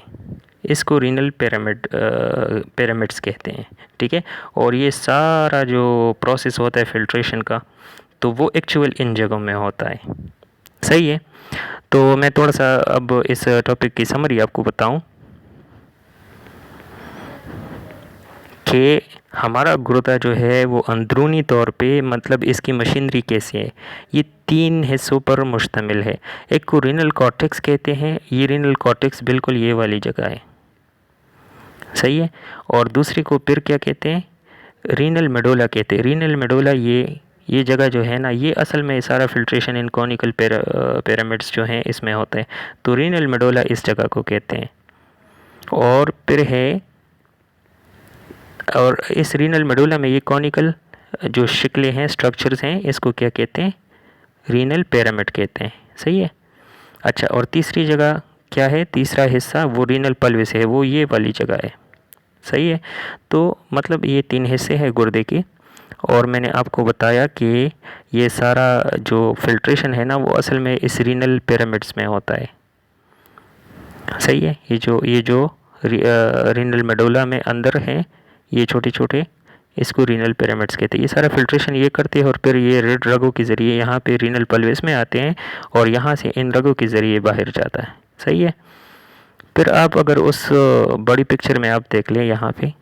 इसको रीनल पिरामिड्स कहते हैं, ठीक है। और ये सारा जो प्रोसेस होता है फिल्ट्रेशन का, तो वो एक्चुअल इन जगहों में होता है, सही है। तो मैं थोड़ा सा अब इस टॉपिक की समरी आपको बताऊं कि हमारा गुर्दा जो है वो अंदरूनी तौर पे मतलब इसकी मशीनरी कैसी है, ये 3 हिस्सों पर मुश्तमिल है। एक को रीनल कॉर्टेक्स कहते हैं, ये रीनल कॉर्टेक्स बिल्कुल ये वाली जगह है, सही है। और दूसरी को फिर क्या कहते हैं, रीनल मेडोला कहते हैं। रीनल मेडोला ये जगह जो है ना, ये असल में सारा फिल्ट्रेशन इन कॉनिकल पिरामिड्स जो हैं इसमें होता है। तो रीनल मेडोला इस जगह को कहते हैं। और फिर है, और इस रीनल मेडोला में ये कॉनिकल जो शिकलें हैं, स्ट्रक्चर्स हैं, इसको क्या कहते हैं? रीनल पिरामिड कहते हैं। सही है। अच्छा, और तीसरी जगह क्या है? तीसरा हिस्सा वो रीनल पल्विस है, वो ये वाली जगह है। सही है। तो मतलब ये 3 हिस्से हैं गुर्दे के, और मैंने आपको बताया कि ये सारा जो फिल्ट्रेशन है ना वो असल में इस रीनल पिरामिड्स में होता है। सही है। ये जो रीनल मेडुला में अंदर हैं, ये छोटे छोटे, इसको रीनल पिरामिड्स कहते हैं। ये सारा फिल्ट्रेशन ये करते हैं और फिर ये रेड रगों के ज़रिए यहाँ पे रीनल पल्विस में आते हैं और यहाँ से इन रगों के ज़रिए बाहर जाता है। सही है। फिर आप अगर उस बड़ी पिक्चर में आप देख लें यहाँ पे,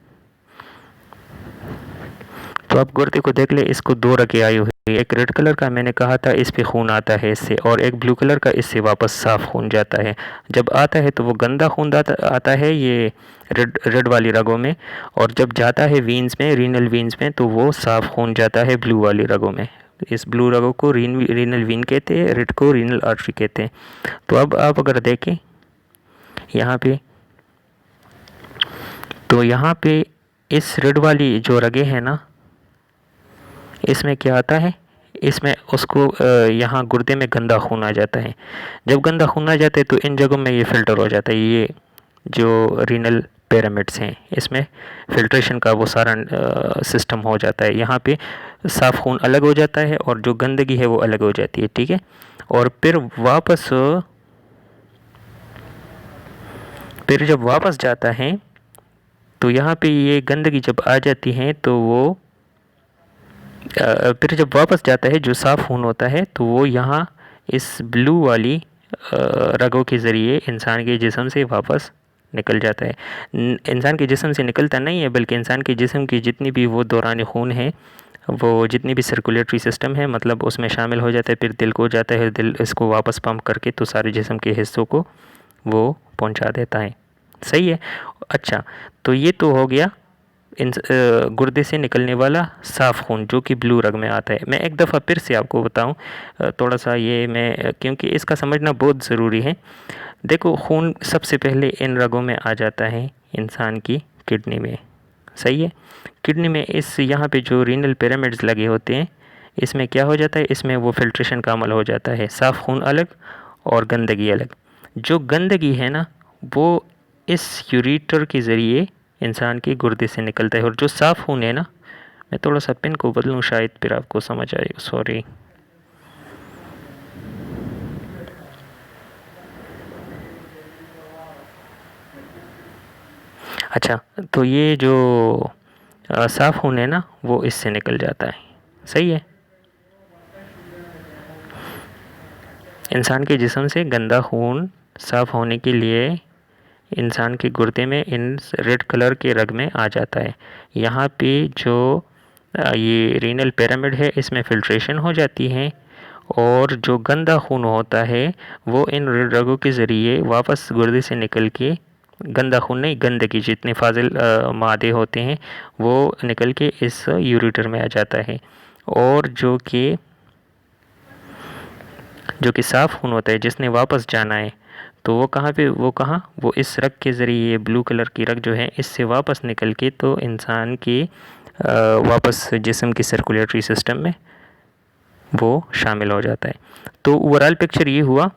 तो आप गुर्दे को देख ले, इसको 2 रगें आई हुई, एक रेड कलर का मैंने कहा था इस पे खून आता है इससे, और एक ब्लू कलर का, इससे वापस साफ़ खून जाता है। जब आता है तो वो गंदा खून आता है ये रेड वाली रगों में, और जब जाता है वीन्स में, रीनल वीन्स में, तो वो साफ़ खून जाता है ब्लू वाली रगों में। इस ब्लू रगों को रीनल वीन कहते हैं, रेड को रीनल आर्टरी कहते हैं। तो अब आप अगर देखें यहाँ पे, तो यहाँ पे इस रेड वाली जो रगें हैं ना, इसमें क्या आता है? इसमें उसको यहाँ गुर्दे में गंदा खून आ जाता है। जब गंदा खून आ जाता है तो इन जगहों में ये फ़िल्टर हो जाता है। ये जो रीनल पिरामिड्स हैं, इसमें फ़िल्ट्रेशन का वो सारा सिस्टम हो जाता है। यहाँ पे साफ़ खून अलग हो जाता है और जो गंदगी है वो अलग हो जाती है। ठीक है। और फिर जब वापस जाता है तो यहाँ पे ये गंदगी जब आ जाती है तो वो फिर जब वापस जाता है, जो साफ़ खून होता है, तो वो यहाँ इस ब्लू वाली रगों के ज़रिए इंसान के जिस्म से वापस निकल जाता है। इंसान के जिस्म से निकलता नहीं है, बल्कि इंसान के जिस्म की जितनी भी वो दौरान खून है, वो जितनी भी सर्कुलेटरी सिस्टम है, मतलब उसमें शामिल हो जाता है। फिर दिल को जाता है, दिल इसको वापस पंप करके तो सारे जिस्म के हिस्सों को वो पहुंचा देता है। सही है। अच्छा, तो ये तो हो गया गुर्दे से निकलने वाला साफ़ खून जो कि ब्लू रग में आता है। मैं एक दफ़ा फिर से आपको बताऊं, थोड़ा सा ये मैं, क्योंकि इसका समझना बहुत ज़रूरी है। देखो, खून सबसे पहले इन रगों में आ जाता है इंसान की किडनी में। सही है। किडनी में इस यहाँ पे जो रीनल पिरामिड्स लगे होते हैं, इसमें क्या हो जाता है? इसमें वो फिल्ट्रेशन का अमल हो जाता है। साफ़ खून अलग और गंदगी अलग। जो गंदगी है ना, वो इस यूरेटर के ज़रिए इंसान के गुर्दे से निकलता है, और जो साफ़ खून है ना, मैं थोड़ा सा पेन को बदलूँ शायद फिर आपको समझ आए। सॉरी। अच्छा, तो ये जो साफ़ खून है ना, वो इससे निकल जाता है। सही है। इंसान के जिस्म से गंदा खून साफ़ होने के लिए इंसान के गुर्दे में इन रेड कलर के रग में आ जाता है। यहाँ पे जो ये रीनल पिरामिड है, इसमें फ़िल्ट्रेशन हो जाती है, और जो गंदा खून होता है वो इन रेड रगों के ज़रिए वापस गुर्दे से निकल के, गंदा खून नहीं, गंदगी, जितने फाजिल मादे होते हैं वो निकल के इस यूरेटर में आ जाता है। और जो कि साफ़ खून होता है जिसने वापस जाना है, तो वो कहाँ पे, वो इस रग के ज़रिए, ब्लू कलर की रग जो है, इससे वापस निकल के तो इंसान की वापस जिस्म की सर्कुलेटरी सिस्टम में वो शामिल हो जाता है। तो ओवरऑल पिक्चर ये हुआ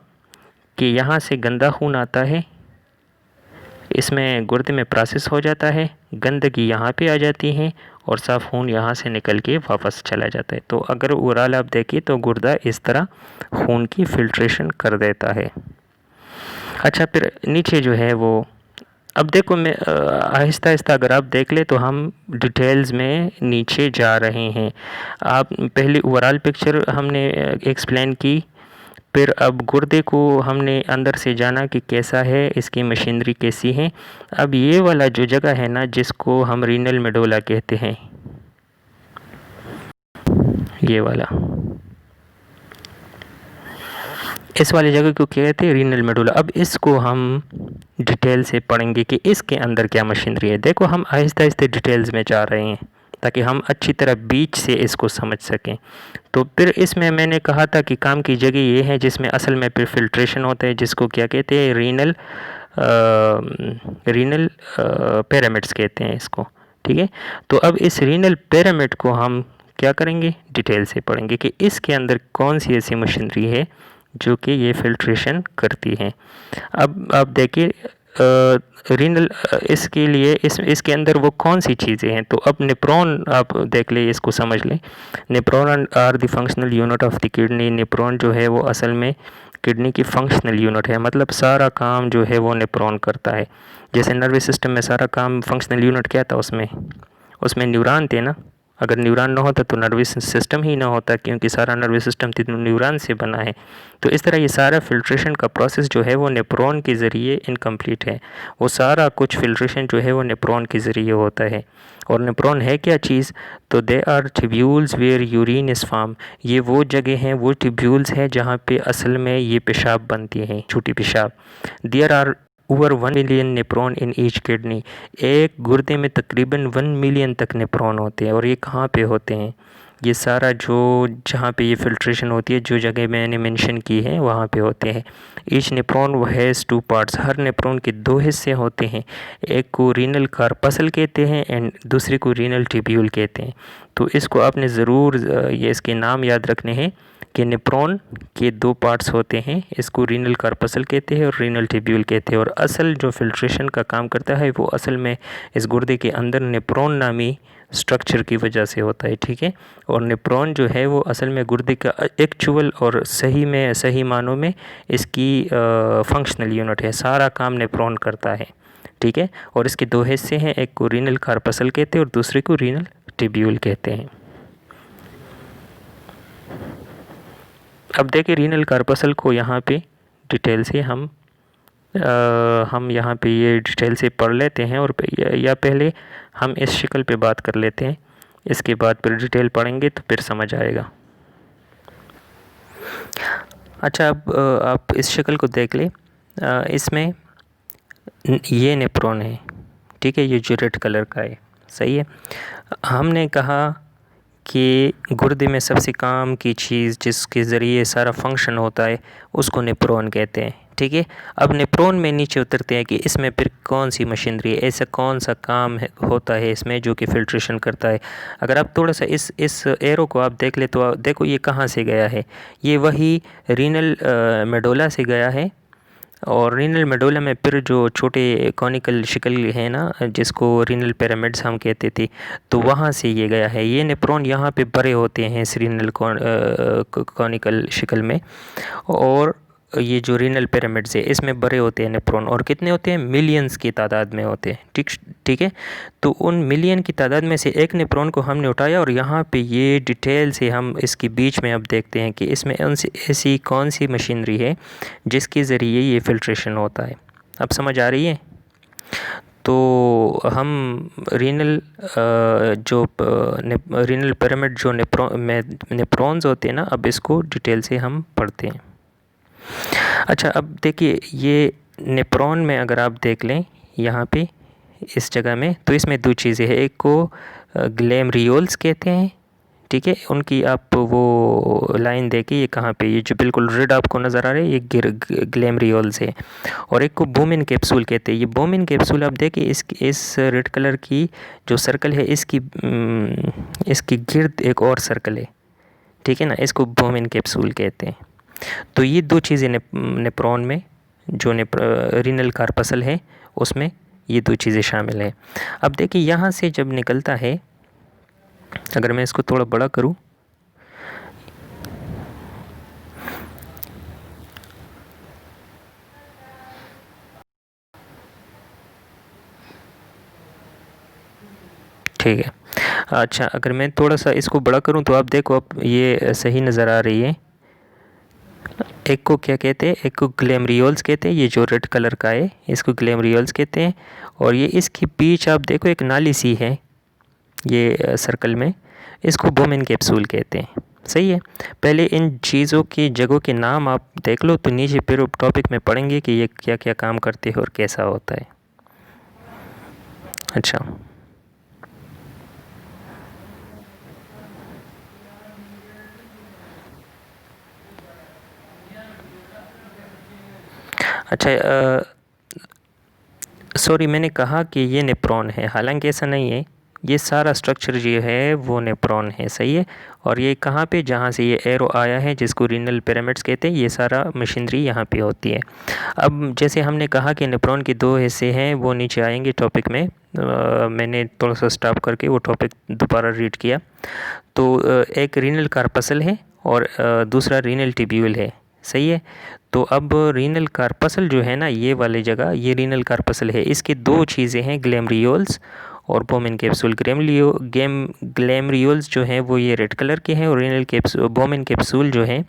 कि यहाँ से गंदा खून आता है, इसमें गुर्दे में प्रोसेस हो जाता है, गंदगी यहाँ पे आ जाती है, और साफ़ खून यहाँ से निकल के वापस चला जाता है। तो अगर ओवरऑल आप देखें तो गुर्दा इस तरह खून की फ़िल्ट्रेशन कर देता है। अच्छा, फिर नीचे जो है वो, अब देखो, मैं आहिस्ता आहिस्ता अगर आप देख ले तो हम डिटेल्स में नीचे जा रहे हैं। आप पहले ओवरऑल पिक्चर हमने एक्सप्लेन की, फिर अब गुर्दे को हमने अंदर से जाना कि कैसा है, इसकी मशीनरी कैसी है। अब ये वाला जो जगह है ना, जिसको हम रीनल मेडुला कहते हैं, ये वाला, इस वाली जगह को कहते हैं रीनल मेडुला। अब इसको हम डिटेल से पढ़ेंगे कि इसके अंदर क्या मशीनरी है। देखो, हम आहिस्ते आहिस्ते डिटेल्स में जा रहे हैं ताकि हम अच्छी तरह बीच से इसको समझ सकें। तो फिर इसमें मैंने कहा था कि काम की जगह ये है जिसमें असल में फिर फिल्ट्रेशन होता है, जिसको क्या कहते हैं? रीनल पिरामिड्स कहते हैं इसको। ठीक है। तो अब इस रीनल पिरामिड को हम क्या करेंगे, डिटेल से पढ़ेंगे कि इसके अंदर कौन सी ऐसी मशीनरी है जो कि ये फ़िल्ट्रेशन करती है। अब आप देखिए रीनल इसके लिए इसके अंदर वो कौन सी चीज़ें हैं। तो अब नेप्रॉन आप देख ले, इसको समझ लें। Nephron are the functional unit of the kidney. Nephron जो है वो असल में किडनी की फंक्शनल यूनिट है, मतलब सारा काम जो है वो नेप्रॉन करता है। जैसे नर्वस सिस्टम में सारा काम फंक्शनल यूनिट क्या था, उसमें न्यूरॉन थे ना। अगर न्यूरॉन ना होता तो नर्वस सिस्टम ही ना होता, क्योंकि सारा नर्वस सिस्टम न्यूरॉन से बना है। तो इस तरह ये सारा फ़िल्ट्रेशन का प्रोसेस जो है वो नेप्रॉन के ज़रिए इनकम्प्लीट है। वो सारा कुछ फ़िल्ट्रेशन जो है वो नेप्रॉन के ज़रिए होता है। और नेप्रॉन है क्या चीज़, तो they are tubules where urine is form. ये वो जगह हैं, वो ट्यूब्यूल्स हैं जहाँ पे असल में ये पेशाब बनती हैं, छोटी पेशाब। There are over 1 million nephron in each kidney. एक गुर्दे में तकरीबन 1 मिलियन तक नेप्रॉन होते हैं। और ये कहाँ पे होते हैं, ये सारा जो जहाँ पे ये फ़िल्ट्रेशन होती है, जो जगह मैंने मेंशन की है वहाँ पे होते हैं। Each nephron has 2 parts. हर नेप्रॉन के 2 हिस्से होते हैं। एक को रीनल कार्पसल कहते हैं एंड दूसरे को रीनल ट्यूब्यूल कहते हैं। तो इसको आपने ज़रूर ये इसके नाम याद रखने हैं कि नेप्रॉन के 2 पार्ट्स होते हैं। इसको रीनल कार्पसल कहते हैं और रीनल ट्यूब्यूल कहते हैं। और असल जो फ़िल्ट्रेशन का काम करता है वो असल में इस गुर्दे के अंदर नेप्रॉन नामी स्ट्रक्चर की वजह से होता है, ठीक है। और नेप्रॉन जो है वो असल में गुर्दे का एक्चुअल और सही मानों में इसकी फंक्शनल यूनिट है। सारा काम नेप्रॉन करता है, ठीक है। और इसके 2 हिस्से हैं, एक को रीनल कार्पसल कहते हैं और दूसरे को रीनल ट्यूब्यूल कहते हैं। अब देखिए रीनल कार्पसल को यहाँ पे डिटेल से हम यहाँ पे ये डिटेल से पढ़ लेते हैं। और या पहले हम इस शक्ल पे बात कर लेते हैं, इसके बाद फिर डिटेल पढ़ेंगे तो फिर समझ आएगा। अच्छा, अब आप इस शक्ल को देख लें। इसमें ये नेप्रॉन है, ठीक है, ये जो रेड कलर का है, सही है। हमने कहा कि गुर्दे में सबसे काम की चीज़ जिसके ज़रिए सारा फंक्शन होता है उसको नेप्रॉन कहते हैं, ठीक है। अब नेप्रॉन में नीचे उतरते हैं कि इसमें फिर कौन सी मशीनरी है, ऐसा कौन सा काम होता है इसमें जो कि फ़िल्ट्रेशन करता है। अगर आप थोड़ा सा इस एरो को आप देख ले तो देखो ये कहाँ से गया है। ये वही रीनल मेडोला से गया है। और रीनल मेडोला में फिर जो छोटे कॉनिकल शिकल है ना, जिसको रीनल पिरामिड्स हम कहते थे, तो वहाँ से ये गया है। ये नेप्रॉन यहाँ पे बड़े होते हैं इस रीनल कॉनिकल शिकल में। और ये जो रीनल पिरामिड्स है इसमें बड़े होते हैं नेप्रॉन। और कितने होते हैं, मिलियंस की तादाद में होते हैं, ठीक है। तो उन मिलियन की तादाद में से एक नेप्रॉन को हमने उठाया और यहाँ पे ये डिटेल से हम इसके बीच में अब देखते हैं कि इसमें ऐसी कौन सी मशीनरी है जिसके ज़रिए ये फ़िल्ट्रेशन होता है। अब समझ आ रही है। तो हम रीनल पिरामिड जो नेप्रॉन्स होते हैं ना, अब इसको डिटेल से हम पढ़ते हैं। अच्छा, अब देखिए ये नेप्रॉन में अगर आप देख लें यहाँ पे इस जगह में, तो इसमें 2 चीज़ें हैं। एक को ग्लैमरियोल्स कहते हैं, ठीक है। उनकी आप वो लाइन देखिए, ये कहाँ पे, ये जो बिल्कुल रेड आपको नज़र आ रहा है ये ग्लैमरियोल्स है। और एक को बोमिन कैप्सूल कहते हैं। ये बोमिन कैप्सूल आप देखिए इस रेड कलर की जो सर्कल है इसकी गिर्द एक और सर्कल है, ठीक है ना, इसको बोमिन कैप्सूल कहते हैं। तो ये 2 चीज़ें नेप्रॉन में जो रीनल कार्पसल है उसमें ये 2 चीज़ें शामिल हैं। अब देखिए यहाँ से जब निकलता है, अगर मैं इसको थोड़ा बड़ा करूँ, ठीक है। अच्छा, अगर मैं थोड़ा सा इसको बड़ा करूँ तो आप देखो अब ये सही नज़र आ रही है। एक को क्या कहते हैं, एक को ग्लैमरियोल्स कहते हैं। ये जो रेड कलर का है इसको ग्लैमरियोल्स कहते हैं। और ये इसके बीच आप देखो एक नाली सी है ये सर्कल में, इसको बोमिन कैप्सूल कहते हैं, सही है। पहले इन चीज़ों की जगहों के नाम आप देख लो, तो नीचे फिर टॉपिक में पढ़ेंगे कि ये क्या क्या काम करते हैं और कैसा होता है। अच्छा, सॉरी, मैंने कहा कि ये नेप्रॉन है, हालांकि ऐसा नहीं है। ये सारा स्ट्रक्चर जो है वो नेफ्रॉन है, सही है। और ये कहाँ पे, जहाँ से ये एरो आया है जिसको रीनल पिरामिड्स कहते हैं, ये सारा मशीनरी यहाँ पे होती है। अब जैसे हमने कहा कि नेफ्रॉन के दो हिस्से हैं, वो नीचे आएंगे टॉपिक में। मैंने थोड़ा सा स्टॉप करके वो टॉपिक दोबारा रीड किया। तो एक रीनल कार्पसल है और दूसरा रीनल ट्यूब्यूल है, सही है। तो अब रीनल कार्पसल जो है ना, ये वाली जगह, ये रीनल कार्पसल है। इसकी दो चीज़ें हैं, ग्लैमरियोल्स और बोमेन कैप्सूल। ग्लैमरियोल्स जो हैं वो ये रेड कलर के हैं, और रीनल बोमेन कैप्सूल जो है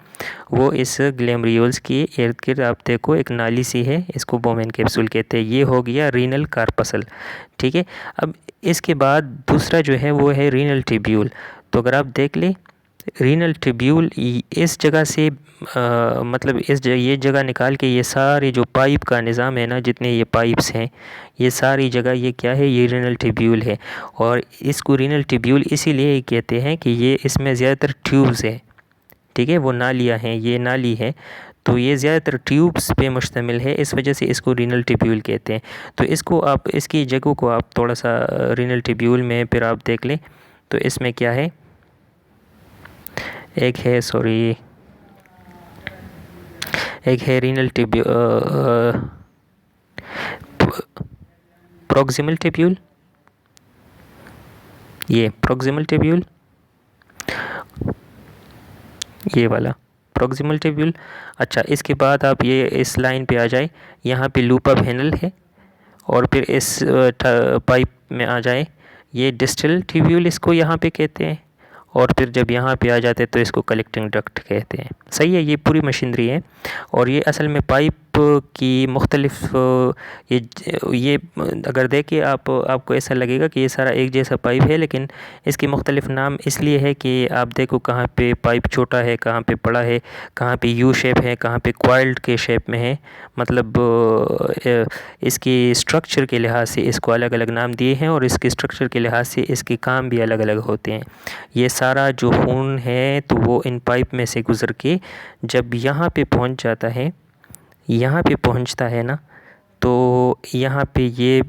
वो इस ग्लैमरियोल्स की इर्द गिर्द आप देखो एक नाली सी है, इसको बोमेन कैप्सूल कहते हैं। ये हो गया रीनल कार्पसल, ठीक है। अब इसके बाद दूसरा जो है वो है रीनल ट्यूब्यूल। तो अगर आप देख लें, रीनल ट्यूब्यूल इस जगह से मतलब ये जगह निकाल के ये सारे जो पाइप का निज़ाम है ना, जितने ये पाइप्स हैं, ये सारी जगह ये क्या है, ये रीनल ट्यूब्यूल है। और इसको रीनल ट्यूब्यूल इसीलिए कहते हैं कि ये इसमें ज़्यादातर ट्यूब्स है, ठीक है, वो नालियाँ हैं, ये नाली है, तो ये ज़्यादातर ट्यूब्स पे मुश्तमिल है, इस वजह से इसको रीनल ट्यूब्यूल कहते हैं। तो इसको आप, इसकी जगह को आप थोड़ा सा रीनल ट्यूब्यूल में फिर आप देख लें। तो इसमें क्या है, एक है रीनल प्रॉक्सिमल ट्यूब्यूल, ये प्रॉक्सिमल ट्यूब्यूल, ये वाला प्रॉक्सिमल ट्यूब्यूल। अच्छा, इसके बाद आप ये इस लाइन पे आ जाए, यहाँ पे लूपा वेनल है, और फिर इस पाइप में आ जाए, ये डिस्टल ट्यूब्यूल इसको यहाँ पे कहते हैं, और फिर जब यहाँ पे आ जाते हैं तो इसको कलेक्टिंग डक्ट कहते हैं, सही है। ये पूरी मशीनरी है, और ये असल में पाइप की मुख्तलिफ ये अगर देखिए आपको ऐसा लगेगा कि ये सारा एक जैसा पाइप है, लेकिन इसके मुख्तलिफ नाम इसलिए है कि आप देखो कहाँ पे पाइप छोटा है, कहाँ पे बड़ा है, कहाँ पे यू शेप है, कहाँ पे क्वाइल्ड के शेप में है। मतलब इसकी स्ट्रक्चर के लिहाज से इसको अलग अलग नाम दिए हैं, और इसके स्ट्रक्चर के लिहाज से इसके काम भी अलग अलग होते हैं। ये सारा जो खून है तो वो इन पाइप में से गुज़र के जब यहाँ पे पहुँच जाता है, यहाँ पे पहुँचता है ना, तो यहाँ पे ये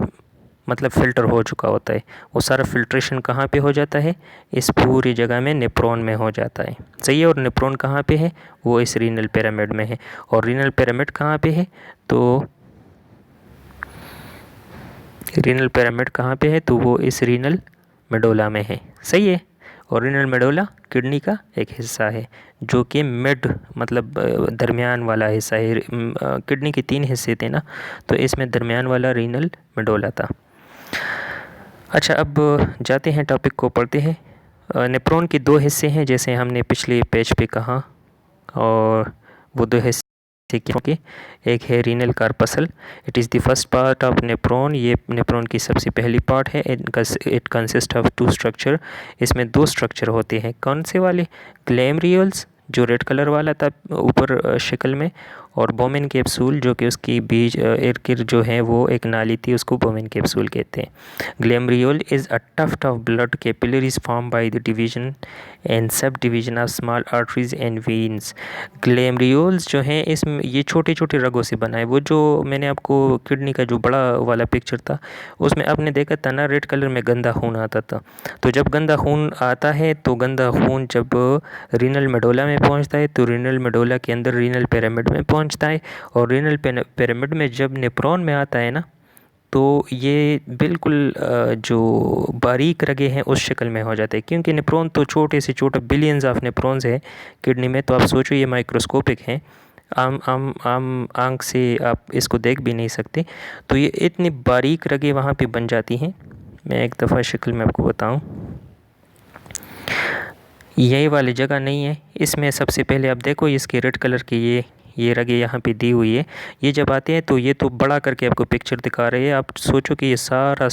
मतलब फ़िल्टर हो चुका होता है। वो सारा फ़िल्ट्रेशन कहाँ पे हो जाता है, इस पूरी जगह में नेफ्रॉन में हो जाता है, सही है। और नेफ्रॉन कहाँ पे है, वो इस रीनल पिरामिड में है। और रीनल पिरामिड कहाँ पे है, तो रीनल पिरामिड कहाँ पे है, तो वो इस रीनल मेडोला में है, सही है। और रीनल मेडोला किडनी का एक हिस्सा है, जो कि मिड मतलब दरमियान वाला हिस्सा है। किडनी के 3 हिस्से थे ना, तो इसमें दरमियान वाला रीनल मेडोला था। अच्छा, अब जाते हैं टॉपिक को पढ़ते हैं। नेफ्रॉन के 2 हिस्से हैं, जैसे हमने पिछले पेज पे कहा, और वो 2 हिस्से के एक है renal corpuscle. It is the first part of nephron. ये नेफ्रॉन की सबसे पहली पार्ट है। It consist of 2 structure. इसमें 2 स्ट्रक्चर होते हैं, कौन से वाले, ग्लैमरियोल्स जो रेड कलर वाला था ऊपर शक्ल में, और बोमेन कैप्सूल जो कि उसकी बीज इर्द गिर्द जो है वो एक नाली थी, उसको बोमेन कैप्सूल कहते हैं। Glomerulus is a tuft of blood capillaries form by the division and sub division of small arteries and veins. Glomeruli जो हैं इसमें ये छोटे छोटे रगों से बना है। वो जो मैंने आपको किडनी का जो बड़ा वाला पिक्चर था उसमें आपने देखा था ना, रेड कलर में गंदा खून आता था। तो जब गंदा खून आता है, तो गंदा खून जब रीनल मेडोला में पहुंचता है, तो रीनल मेडोला के अंदर रीनल पिरामिड में पहुंचता है, और रीनल पिरामिड में जब नेफ्रॉन में आता है ना, तो ये बिल्कुल जो बारीक रगे हैं उस शक्ल में हो जाते हैं, क्योंकि नेफ्रॉन तो छोटे से छोटा बिलियंस ऑफ नेफ्रॉन्स है किडनी में। तो आप सोचो ये माइक्रोस्कोपिक हैं, आम आंख से आप इसको देख भी नहीं सकते। तो ये इतनी बारीक रगे वहाँ पे बन जाती हैं। मैं एक दफ़ा शक्ल में आपको बताऊं, यही वाली जगह नहीं है इसमें। सबसे पहले आप देखो इसके रेड कलर की ये रगे यहाँ पे दी हुई है। ये जब आते हैं तो ये तो बड़ा करके आपको पिक्चर दिखा रहे हैं। आप सोचो कि ये सारा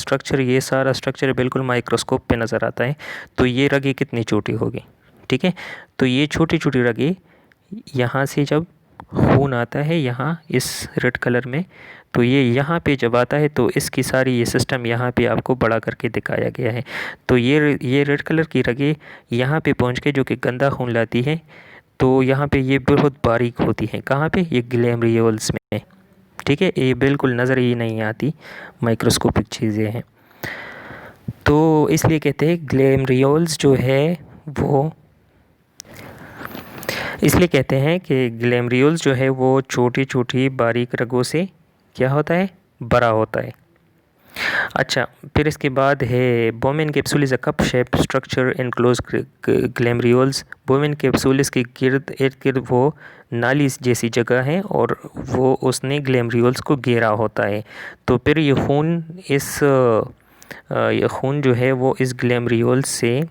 स्ट्रक्चर बिल्कुल माइक्रोस्कोप पे नज़र आता है। तो ये रगे कितनी छोटी होगी, ठीक है। तो ये छोटी छोटी रगे यहाँ से जब खून आता है यहाँ इस रेड कलर में, तो ये यहाँ पे जब आता है तो इसकी सारी ये सिस्टम यहाँ पे आपको बड़ा करके दिखाया गया है। तो ये रेड कलर की रगे यहाँ पे पहुँच के जो कि गंदा खून लाती है, तो यहाँ पे ये बहुत बारीक होती हैं। कहाँ पे, ये ग्लैमरियोल्स में, ठीक है। ये बिल्कुल नज़र ही नहीं आती, माइक्रोस्कोपिक चीज़ें हैं। तो इसलिए कहते हैं ग्लेमरियोल्स जो है वो, इसलिए कहते हैं कि ग्लेमरियोल्स जो है वो छोटी छोटी बारीक रगों से क्या होता है, बड़ा होता है। अच्छा, फिर इसके बाद है Bowman capsule is a cup shape structure enclose glomeruli. Bowman capsule इसके इर्द गिर्द वो नाली जैसी जगह है और वो उसने ग्लेमरियोल्स को घेरा होता है। तो फिर ये खून जो है वो इस ग्लेमरियोल से,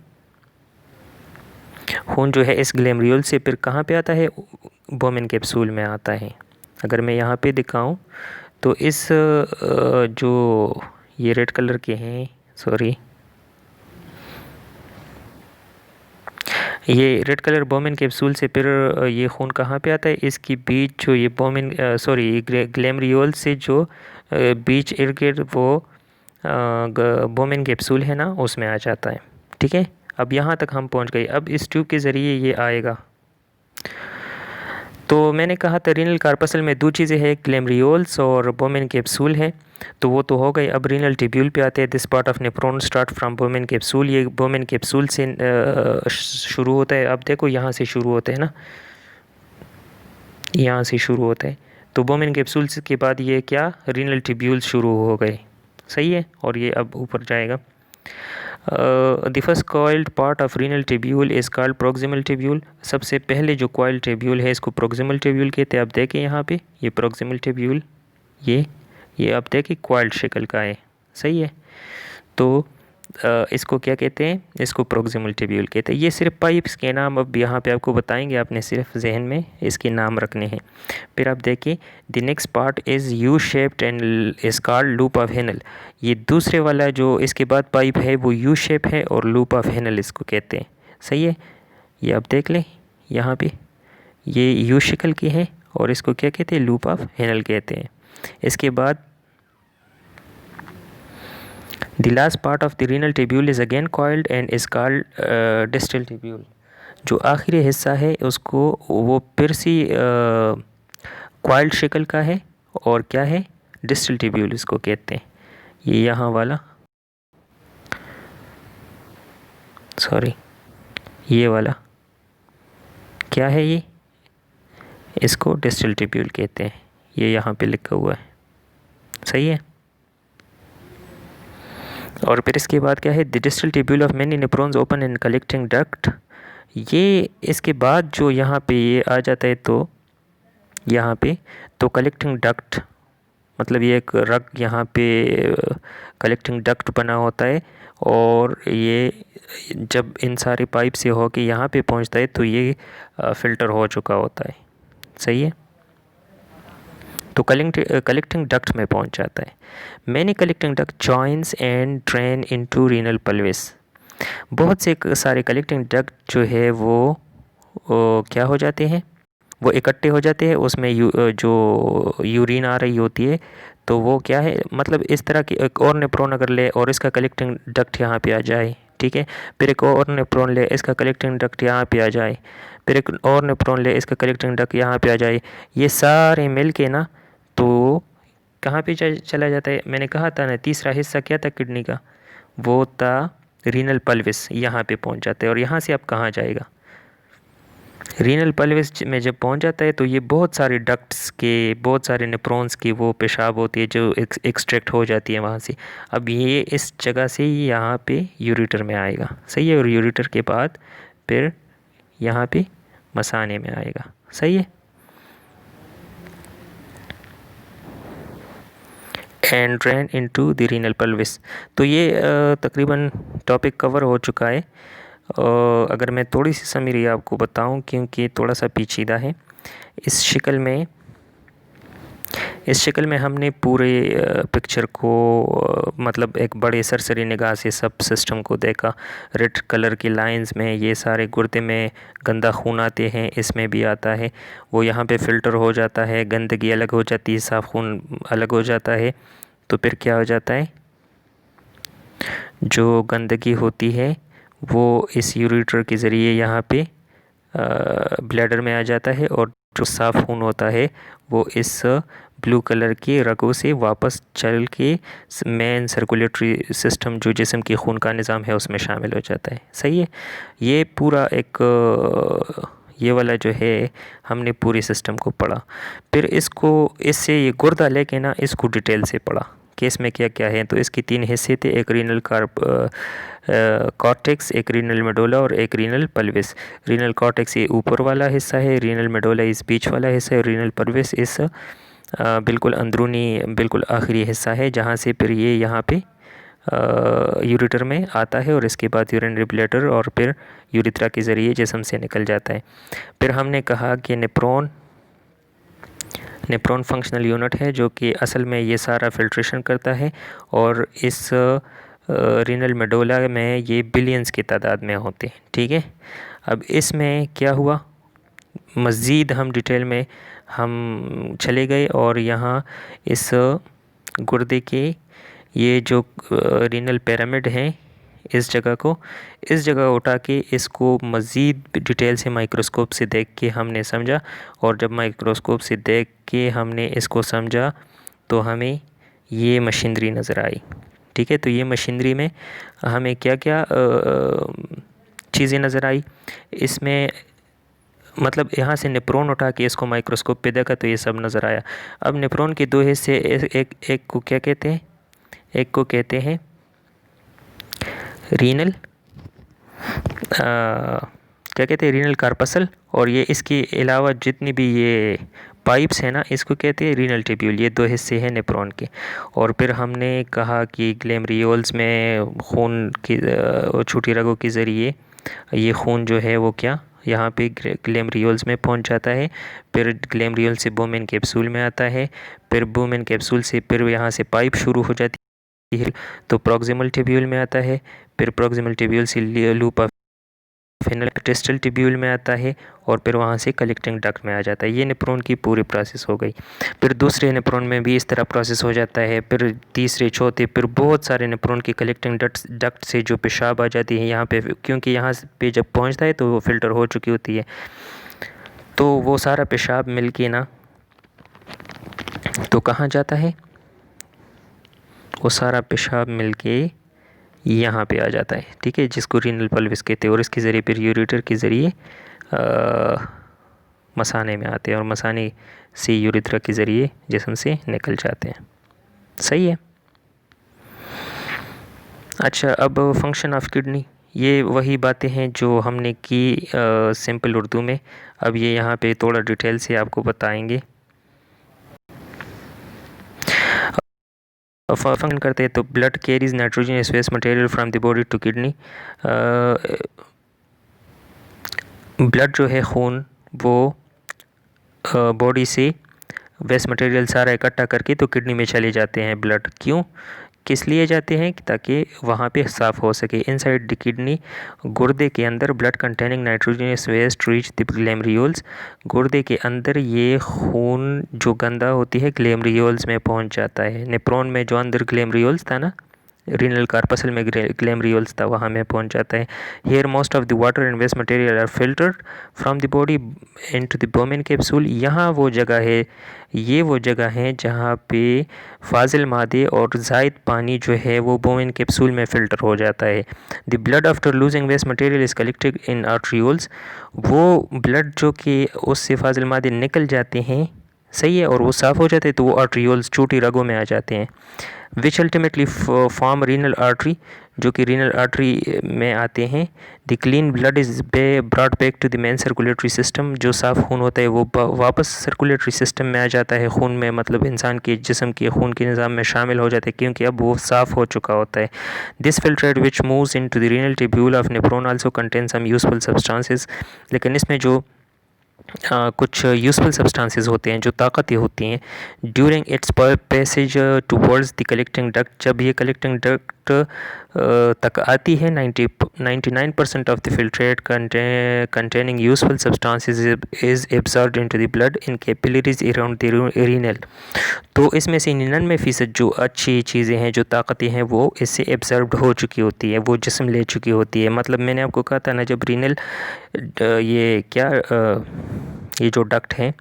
खून जो है इस ग्लेमरियोल से फिर कहाँ पे आता है, बोमेन कैप्सूल में आता है। अगर मैं यहाँ पे दिखाऊं तो इस जो ये रेड कलर के हैं, सॉरी, ये रेड कलर बोमेन कैप्सूल से फिर ये खून कहाँ पे आता है, इसकी बीच जो ये बोमेन सॉरी ग्लेमरियोल से जो बीच इर्द गिर्द वो बोमेन कैप्सूल है ना, उसमें आ जाता है। ठीक है, अब यहाँ तक हम पहुँच गए। अब इस ट्यूब के ज़रिए ये आएगा। तो मैंने कहा था रीनल कार्पसल में दो चीज़ें हैं, ग्लेमरियोल्स और बोमेन कैप्सूल है। तो वो तो हो गए। अब रीनल ट्यूब्यूल पे आते हैं। This part of nephron start from Bowman capsule. ये बोमेन कैप्सूल से शुरू होता है। अब देखो यहाँ से शुरू होता है ना, यहाँ से शुरू होता है। तो बोमेन कैप्सूल के बाद ये क्या, रीनल ट्यूब्यूल्स शुरू हो गए। सही है, और ये अब ऊपर जाएगा। The first coiled part of renal tubule is called proximal tubule. सबसे पहले जो कॉइल्ड ट्यूब्यूल है इसको प्रोक्सिमल ट्यूब्यूल कहते हैं। आप देखें यहाँ पे ये प्रोक्सिमल ट्यूब्यूल, ये आप देखें कॉइल्ड शक्ल का है। सही है, तो इसको क्या कहते हैं, इसको प्रोक्सिमल ट्यूब्यूल कहते हैं। ये सिर्फ पाइप्स के नाम अब यहाँ पे आपको बताएंगे, आपने सिर्फ जहन में इसके नाम रखने हैं। फिर आप देखिए the next part is U shaped and is called loop of Henle. ये दूसरे वाला जो इसके बाद पाइप है वो यू शेप है और लूप ऑफ हेनल इसको कहते हैं। सही है, ये आप देख लें यहाँ पे ये यू शक्ल की है और इसको क्या कहते हैं, लूप ऑफ हेनल कहते हैं। इसके बाद The last part of the renal tubule is again coiled and is called distal tubule। जो आखिरी हिस्सा है उसको वो फिर से कॉइल्ड शक्ल का है और क्या है, डिस्टल ट्यूब्यूल इसको कहते हैं। ये यहाँ वाला, सॉरी ये वाला क्या है, ये इसको डिस्टल ट्यूब्यूल कहते हैं। ये यहाँ पे लिखा हुआ है। सही है, और फिर इसके बाद क्या है, the distal tubule of many nephrons open in collecting duct. ये इसके बाद जो यहाँ पे ये आ जाता है, तो यहाँ पे तो कलेक्टिंग डक्ट मतलब ये एक रग यहाँ पे कलेक्टिंग डक्ट बना होता है और ये जब इन सारे पाइप से हो के यहाँ पे पहुँचता है तो ये फ़िल्टर हो चुका होता है। सही है, तो कलेक्टिंग डक्ट में पहुँच जाता है। Many collecting duct joins and drain into renal pelvis. बहुत से सारे कलेक्टिंग डक्ट जो है वो क्या हो जाते हैं, वो इकट्ठे हो जाते हैं। उसमें जो यूरिन आ रही होती है तो वो क्या है, मतलब इस तरह की एक और नेफ्रॉन अगर ले और इसका कलेक्टिंग डक्ट यहाँ पे आ जाए, ठीक है, फिर एक और नेफ्रॉन ले इसका कलेक्टिंग डक्ट यहाँ पे आ जाए, फिर एक और नेफ्रॉन ले इसका कलेक्टिंग डक्ट यहाँ पे आ जाए, ये सारे मिल के ना तो कहाँ पे चला जाता है। मैंने कहा था ना तीसरा हिस्सा क्या था किडनी का, वो था रीनल पल्विस, यहाँ पे पहुँच जाता है। और यहाँ से अब कहाँ जाएगा, रीनल पल्विस में जब पहुंच जाता है तो ये बहुत सारे डक्ट्स के, बहुत सारे नेफ्रॉन्स की वो पेशाब होती है जो एक्सट्रैक्ट हो जाती है वहाँ से। अब ये इस जगह से ही यहाँ पे यूरेटर में आएगा। सही है, और यूरेटर के बाद फिर यहाँ पे मसाने में आएगा। सही है, and drain into the renal pelvis. तो ये तकरीबन टॉपिक कवर हो चुका है। अगर मैं थोड़ी सी समरी आपको बताऊं, क्योंकि थोड़ा सा पेचीदा है। इस शक्ल में हमने पूरे पिक्चर को मतलब एक बड़े सरसरी निगाह से सब सिस्टम को देखा। रेड कलर की लाइंस में ये सारे गुर्दे में गंदा खून आते हैं, इसमें भी आता है, वो यहाँ पे फ़िल्टर हो जाता है, गंदगी अलग हो जाती है, साफ़ खून अलग हो जाता है। तो फिर क्या हो जाता है, जो गंदगी होती है वो इस यूरेटर के ज़रिए यहाँ पे ब्लैडर में आ जाता है और जो साफ़ खून होता है वो इस ब्लू कलर के रगों से वापस चल के मेन सर्कुलेटरी सिस्टम जो जिस्म के खून का निज़ाम है उसमें शामिल हो जाता है। सही है, ये पूरा एक ये वाला जो है हमने पूरी सिस्टम को पढ़ा। फिर इसको इससे ये गुर्दा लेके ना इसको डिटेल से पढ़ा कि इसमें क्या क्या है। तो इसके 3 हिस्से थे, एक रीनल कॉर्टेक्स, एक रीनल मेडुला और एक रीनल पल्विस। रीनल कॉर्टेक्स ये ऊपर वाला हिस्सा है, रीनल मेडुला इस बीच वाला हिस्सा है, रीनल पल्विस इस बिल्कुल अंदरूनी बिल्कुल आखिरी हिस्सा है जहाँ से फिर ये यहाँ पे यूरेटर में आता है और इसके बाद यूरिनरी ब्लैडर और फिर यूरिथ्रा के ज़रिए जिस्म से निकल जाता है। फिर हमने कहा कि नेफ्रॉन फंक्शनल यूनिट है जो कि असल में ये सारा फिल्ट्रेशन करता है और इस रीनल मेडुला में ये बिलियंस की तादाद में होते हैं। ठीक है, अब इसमें क्या हुआ, मज़ीद हम डिटेल में हम चले गए और यहाँ इस गुर्दे के ये जो रीनल पिरामिड हैं इस जगह उठा के इसको मज़ीद डिटेल से माइक्रोस्कोप से देख के हमने समझा। और जब माइक्रोस्कोप से देख के हमने इसको समझा तो हमें ये मशीनरी नज़र आई। ठीक है, तो ये मशीनरी में हमें क्या क्या चीज़ें नज़र आई, इसमें मतलब यहाँ से नेफ्रॉन उठा के इसको माइक्रोस्कोप पे देखा तो ये सब नज़र आया। अब नेफ्रॉन के 2 हिस्से, एक को क्या कहते हैं, एक को कहते हैं रीनल क्या कहते हैं रीनल कार्पसल, और ये इसके अलावा जितनी भी ये पाइप्स हैं ना इसको कहते हैं रीनल ट्यूब्यूल। ये 2 हिस्से हैं नेफ्रॉन के। और फिर हमने कहा कि ग्लेमरियोल्स में खून की छोटी रगों के ज़रिए ये खून जो है वो क्या यहाँ पे ग्लेमरियोल्स में पहुँच जाता है। फिर ग्लेमरियोल से बोमेन कैप्सूल में आता है, फिर बोमेन कैप्सूल से फिर यहाँ से पाइप शुरू हो जाती है तो प्रॉक्सिमल ट्यूब्यूल में आता है, फिर प्रॉक्सिमल ट्यूब्यूल से लूप ऑफ फिनल टेस्टल ट्यूब्यूल में आता है और फिर वहाँ से कलेक्टिंग डक्ट में आ जाता है। ये नेफ्रॉन की पूरी प्रोसेस हो गई। फिर दूसरे नेफ्रॉन में भी इस तरह प्रोसेस हो जाता है, फिर तीसरे चौथे फिर बहुत सारे नेफ्रॉन की कलेक्टिंग डक्ट से जो पेशाब आ जाती है यहाँ पे, क्योंकि यहाँ पे जब पहुँचता है तो वो फ़िल्टर हो चुकी होती है, तो वो सारा पेशाब मिल के ना तो कहाँ जाता है, वो सारा पेशाब मिल के यहाँ पे आ जाता है। ठीक है, जिसको रीनल पल्विस कहते हैं और इसके ज़रिए फिर यूरेटर के ज़रिए मसाने में आते हैं और मसाने से यूरेथ्रा के ज़रिए जिस्म से निकल जाते हैं। सही है। अच्छा, अब फंक्शन ऑफ किडनी, ये वही बातें हैं जो हमने की सिंपल उर्दू में। अब ये यहाँ पे थोड़ा डिटेल से आपको बताएंगे। फंक्शन करते हैं तो blood carries nitrogenous waste material from the body to kidney. Blood जो है खून वो बॉडी से वेस्ट मटेरियल सारा इकट्ठा करके तो किडनी में चले जाते हैं। ब्लड क्यों किस लिए जाते हैं, ताकि वहाँ पे साफ़ हो सके। इनसाइड द किडनी, गुर्दे के अंदर blood containing nitrogenous waste reach the glomeruli. गुर्दे के अंदर ये खून जो गंदा होती है ग्लेमरियोल्स में पहुँच जाता है। नेफ्रॉन में जो अंदर ग्लेमरियोल्स था ना, रीनल कार्पसल में ग्लेमरियोल्स था, वहाँ में पहुँच जाता है। Here most of the water and waste material are filtered from the body into the Bowman capsule. यहाँ वो जगह है, ये वो जगह है जहाँ पे फाजिल मादे और ज़ायद पानी जो है वो बोमेन कैप्सूल में फ़िल्टर हो जाता है। The blood after losing waste material is collected in arterioles. वो ब्लड जो कि उससे फाजिल मादे निकल जाते हैं, सही है, और वो साफ़ हो जाते हैं तो वो आर्ट्रियोल्स छोटी रगों में आ जाते हैं, which ultimately form renal artery, जो कि रीनल आर्टरी में आते हैं। The clean blood is brought back to the main circulatory system. जो साफ़ खून होता है वो वापस सर्कुलेटरी सिस्टम में आ जाता है, खून में मतलब इंसान के जिस्म के खून के निज़ाम में शामिल हो जाता है, क्योंकि अब वो साफ़ हो चुका होता है। This filtrate which moves into the renal tubule of nephron also contain some useful substances. लेकिन इसमें जो कुछ यूज़फुल सब्सटेंसेस होते हैं जो ताकतें होती हैं during its passage towards the collecting duct. जब ये कलेक्टिंग डक्ट तक आती है 99% of the filtrate containing useful substances is absorbed into the blood in capillaries around the renal. तो इसमें से 99% जो अच्छी चीज़ें हैं, जो ताकतें हैं, वो इससे एब्जॉर्ब्ड हो चुकी होती है, वो जिस्म ले चुकी होती है। मतलब मैंने आपको कहा था ना, जब रीनल ये क्या ये जो डक्ट है,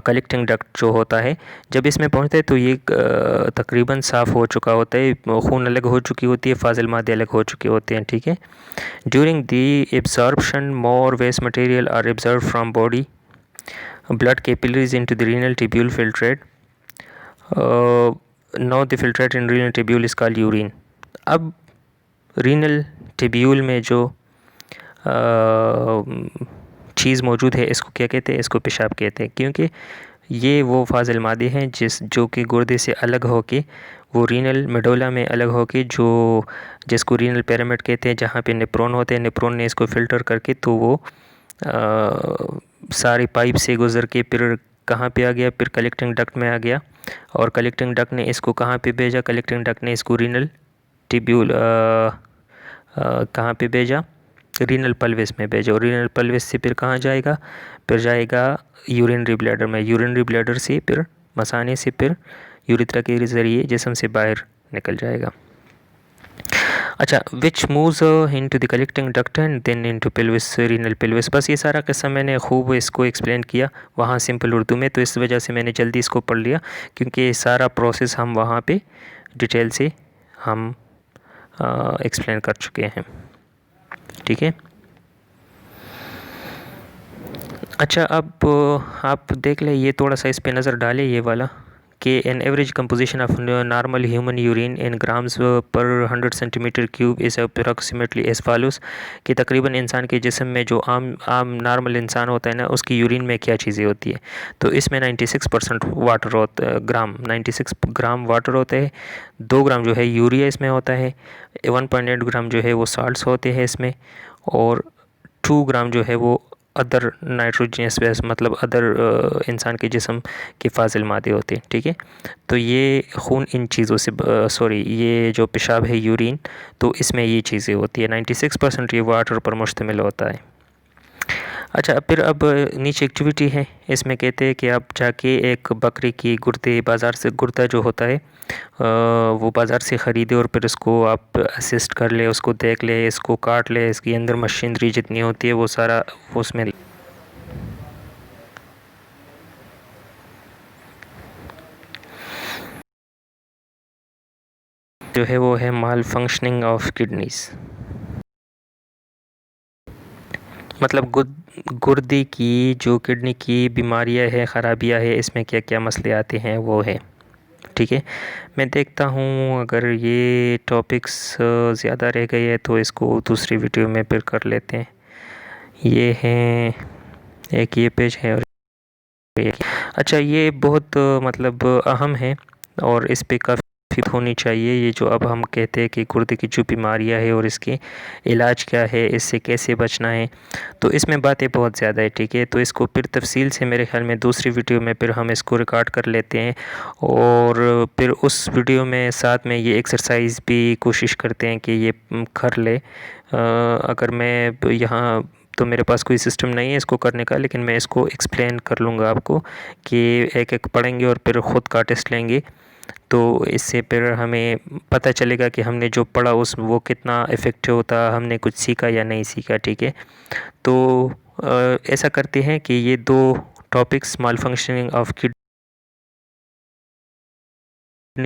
कलेक्टिंग डक्ट जो होता है, जब इसमें पहुंचता है तो ये तकरीबन साफ़ हो चुका होता है, खून अलग हो चुकी होती है, फाजिल मादे अलग हो चुके होते हैं, ठीक है। During the absorption more waste material are absorb from body, blood capillaries into the renal tubule filtrate, now the filtrate in renal tubule is called urine. अब रीनल ट्यूब्यूल में जो चीज़ मौजूद है इसको क्या कहते हैं? इसको पेशाब कहते हैं, क्योंकि ये वो फाजिल मादे हैं जो कि गुर्दे से अलग होके वो रीनल मेडोला में अलग होके जिसको रीनल पिरामिड कहते हैं, जहाँ पे नेप्रोन होते हैं, नेप्रोन ने इसको फ़िल्टर करके तो वो सारी पाइप से गुज़र के फिर कहाँ पे आ गया? फिर कलेक्टिंग डक्ट में आ गया, और कलेक्टिंग डक्ट ने इसको कहाँ पे भेजा? कलेक्टिंग डक्ट ने इसको रीनल ट्यूब्यूल कहाँ पे भेजा? रीनल पल्विस में भेजा, और रीनल पल्विस से फिर कहाँ जाएगा? फिर जाएगा यूरिनरी ब्लैडर में, यूरिनरी ब्लैडर से फिर मसाने से फिर यूरिथ्रा के ज़रिए जिस्म से बाहर निकल जाएगा। अच्छा, which moves into the collecting duct and then into pelvis, renal pelvis. बस ये सारा किस्सा मैंने खूब इसको एक्सप्लेन किया वहाँ सिंपल उर्दू में, तो इस वजह से मैंने जल्दी इसको पढ़ लिया, क्योंकि सारा प्रोसेस हम वहाँ पे डिटेल से हम एक्सप्लेन कर चुके हैं, ठीक है। अच्छा, अब आप देख लें, ये थोड़ा सा इस पे नज़र डालें, ये वाला कि an average composition of normal human urine in grams per 100 centimetre cube is approximately as follows, कि तकरीबन इंसान के जिस्म में जो आम नॉर्मल इंसान होता है ना, उसकी यूरिन में क्या चीज़ें होती है। तो इसमें 96% वाटर होता, ग्राम 96 ग्राम वाटर होता है, 2 ग्राम जो है यूरिया इसमें होता है, 1.8 ग्राम जो है वो साल्ट्स होते हैं इसमें, और 2 ग्राम जो है वो अदर नाइट्रोजनस गैस, मतलब अदर इंसान के जिस्म के फाजिल मादे होते हैं, ठीक है। तो ये खून इन चीज़ों से सॉरी ये जो पेशाब है यूरिन, तो इसमें ये चीज़ें होती है, 96% ये वाटर पर मुश्तमिल होता है। अच्छा, फिर अब नीचे एक्टिविटी है, इसमें कहते हैं कि आप जाके एक बकरी की गुर्दे बाज़ार से, गुर्दा जो होता है वो बाज़ार से ख़रीदे, और फिर इसको आप असिस्ट कर ले, उसको देख ले, इसको काट ले, इसके अंदर मशीनरी जितनी होती है वो सारा उसमें जो है वो है माल फंक्शनिंग ऑफ किडनीज़, मतलब गुर्दे की जो किडनी की बीमारियां है, ख़राबियाँ है, इसमें क्या क्या मसले आते हैं वो है, ठीक है। मैं देखता हूँ अगर ये टॉपिक्स ज़्यादा रह गए हैं तो इसको दूसरी वीडियो में फिर कर लेते हैं। ये हैं, एक ये पेज है और एक, अच्छा ये बहुत मतलब अहम है, और इस पे काफ़ी होनी चाहिए। ये जो अब हम कहते हैं कि गुर्दे की जो बीमारियां है और इसके इलाज क्या है, इससे कैसे बचना है, तो इसमें बातें बहुत ज़्यादा है, ठीक है। तो इसको फिर तफसील से मेरे ख्याल में दूसरी वीडियो में फिर हम इसको रिकॉर्ड कर लेते हैं, और फिर उस वीडियो में साथ में ये एक्सरसाइज भी कोशिश करते हैं कि ये कर ले। अगर मैं यहाँ तो मेरे पास कोई सिस्टम नहीं है इसको करने का, लेकिन मैं इसको एक्सप्लेन कर लूँगा आपको कि एक एक पढ़ेंगे और फिर ख़ुद का टेस्ट लेंगे, तो इससे फिर हमें पता चलेगा कि हमने जो पढ़ा उस वो कितना इफ़ेक्टिव होता, हमने कुछ सीखा या नहीं सीखा, ठीक है। तो ऐसा करते हैं कि ये 2 topics mall functioning of kidney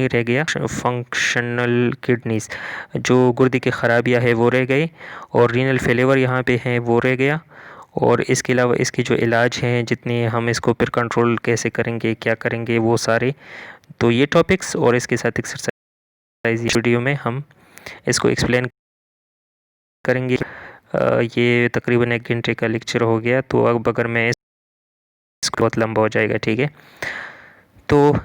रह गया, फंक्शनल किडनीज़ जो गुर्दे की ख़राबियाँ है वो रह गई, और रीनल फेलिवर यहाँ पे हैं वो रह गया, और इसके अलावा इसके जो इलाज हैं जितने हम इसको फिर कंट्रोल कैसे करेंगे, क्या करेंगे, वो सारे, तो ये टॉपिक्स और इसके साथ एक्सरसाइज वीडियो में हम इसको एक्सप्लेन करेंगे। ये तकरीबन 1 घंटे का लेक्चर हो गया, तो अब अगर मैं इसको बहुत लंबा हो जाएगा, ठीक है। तो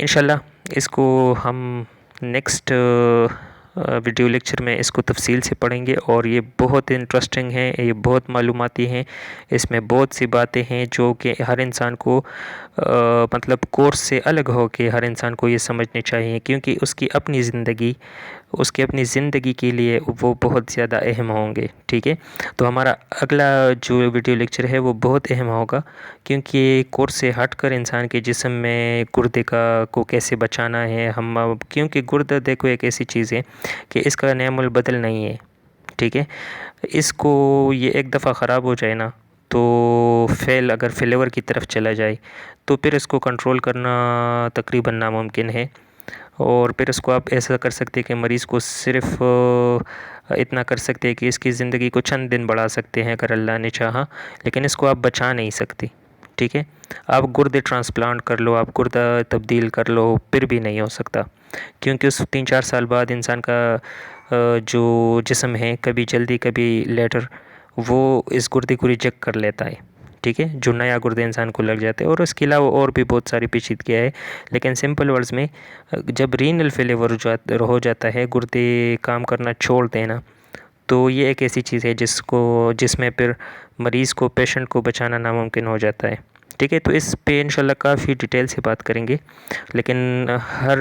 इंशाल्लाह इसको हम नेक्स्ट वीडियो लेक्चर में इसको तफसील से पढ़ेंगे, और ये बहुत इंटरेस्टिंग है, ये बहुत मालूमाती हैं, इसमें बहुत सी बातें हैं जो कि हर इंसान को मतलब कोर्स से अलग हो के हर इंसान को ये समझनी चाहिए, क्योंकि उसकी अपनी ज़िंदगी के लिए वो बहुत ज़्यादा अहम होंगे, ठीक है। तो हमारा अगला जो वीडियो लेक्चर है वो बहुत अहम होगा, क्योंकि कोर्स से हटकर इंसान के जिस्म में गुर्दे को कैसे बचाना है हम, क्योंकि गुर्दा देखो एक ऐसी चीज़ है कि इसका नेमुल बदल नहीं है, ठीक है। इसको ये एक दफ़ा ख़राब हो जाए ना, तो अगर फेलिवर की तरफ चला जाए तो फिर इसको कंट्रोल करना तकरीबन नामुमकिन है। और फिर इसको आप ऐसा कर सकते हैं कि मरीज़ को सिर्फ इतना कर सकते हैं कि इसकी ज़िंदगी को चंद दिन बढ़ा सकते हैं अगर अल्लाह ने चाहा, लेकिन इसको आप बचा नहीं सकते। ठीक है, आप गुर्दे ट्रांसप्लांट कर लो, आप गुर्दा तब्दील कर लो, फिर भी नहीं हो सकता, क्योंकि उस 3-4 साल बाद इंसान का जो जिस्म है, कभी जल्दी कभी लेटर, वो इस गुर्दे को रिजेक्ट कर लेता है। ठीक है, जो नया गुर्दे इंसान को लग जाते हैं। और उसके अलावा और भी बहुत सारी पेचीदगियाँ है, लेकिन सिंपल वर्ड्स में जब रीनल फेलिवर हो जाता है, गुर्दे काम करना छोड़ते हैं ना, तो ये एक ऐसी चीज़ है जिसमें फिर मरीज़ को, पेशेंट को बचाना नामुमकिन हो जाता है। ठीक है, तो इस पे इंशाल्लाह काफ़ी डिटेल से बात करेंगे, लेकिन हर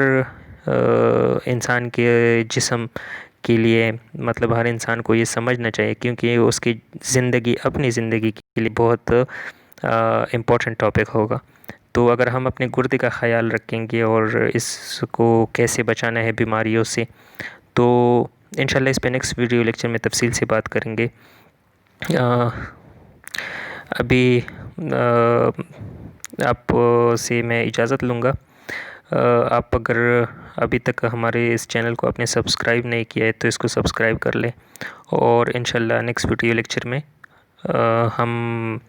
इंसान के जिस्म के लिए, मतलब हर इंसान को ये समझना चाहिए, क्योंकि उसकी ज़िंदगी, अपनी ज़िंदगी के लिए बहुत इम्पोर्टेंट टॉपिक होगा। तो अगर हम अपने गुर्दे का ख़याल रखेंगे और इसको कैसे बचाना है बीमारियों से, तो इंशाल्लाह इस पे नेक्स्ट वीडियो लेक्चर में तफसील से बात करेंगे। अभी आप से मैं इजाज़त लूँगा। आप अगर अभी तक हमारे इस चैनल को आपने सब्सक्राइब नहीं किया है तो इसको सब्सक्राइब कर लें, और इंशाल्लाह नेक्स्ट वीडियो लेक्चर में हम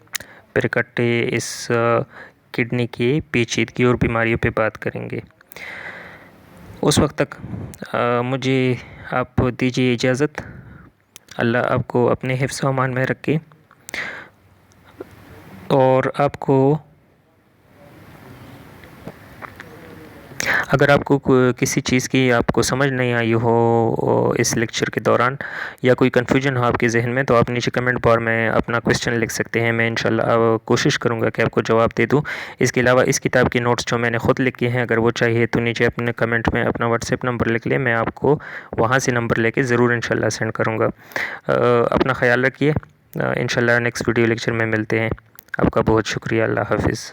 फिर इकट्ठे इस किडनी की पेचीदगी और बीमारियों पे बात करेंगे। उस वक्त तक मुझे आप दीजिए इजाज़त। अल्लाह आपको अपने हिफ्ज़ व अमान में रखे, और आपको अगर आपको किसी चीज़ की आपको समझ नहीं आई हो इस लेक्चर के दौरान, या कोई कन्फ्यूजन हो आपके जहन में, तो आप नीचे कमेंट बार में अपना क्वेश्चन लिख सकते हैं। मैं इंशाल्लाह कोशिश करूँगा कि आपको जवाब दे दूँ। इसके अलावा इस किताब के नोट्स जो मैंने ख़ुद लिखे हैं, अगर वो चाहिए तो नीचे अपने कमेंट में अपना व्हाट्सएप नंबर लिख लें, मैं आपको वहाँ से नंबर लेके ज़रूर इंशाल्लाह सेंड करूँगा। अपना ख़याल रखिए। इंशाल्लाह नेक्स्ट वीडियो लेक्चर में मिलते हैं। आपका बहुत शुक्रिया। अल्लाह हाफ़िज़।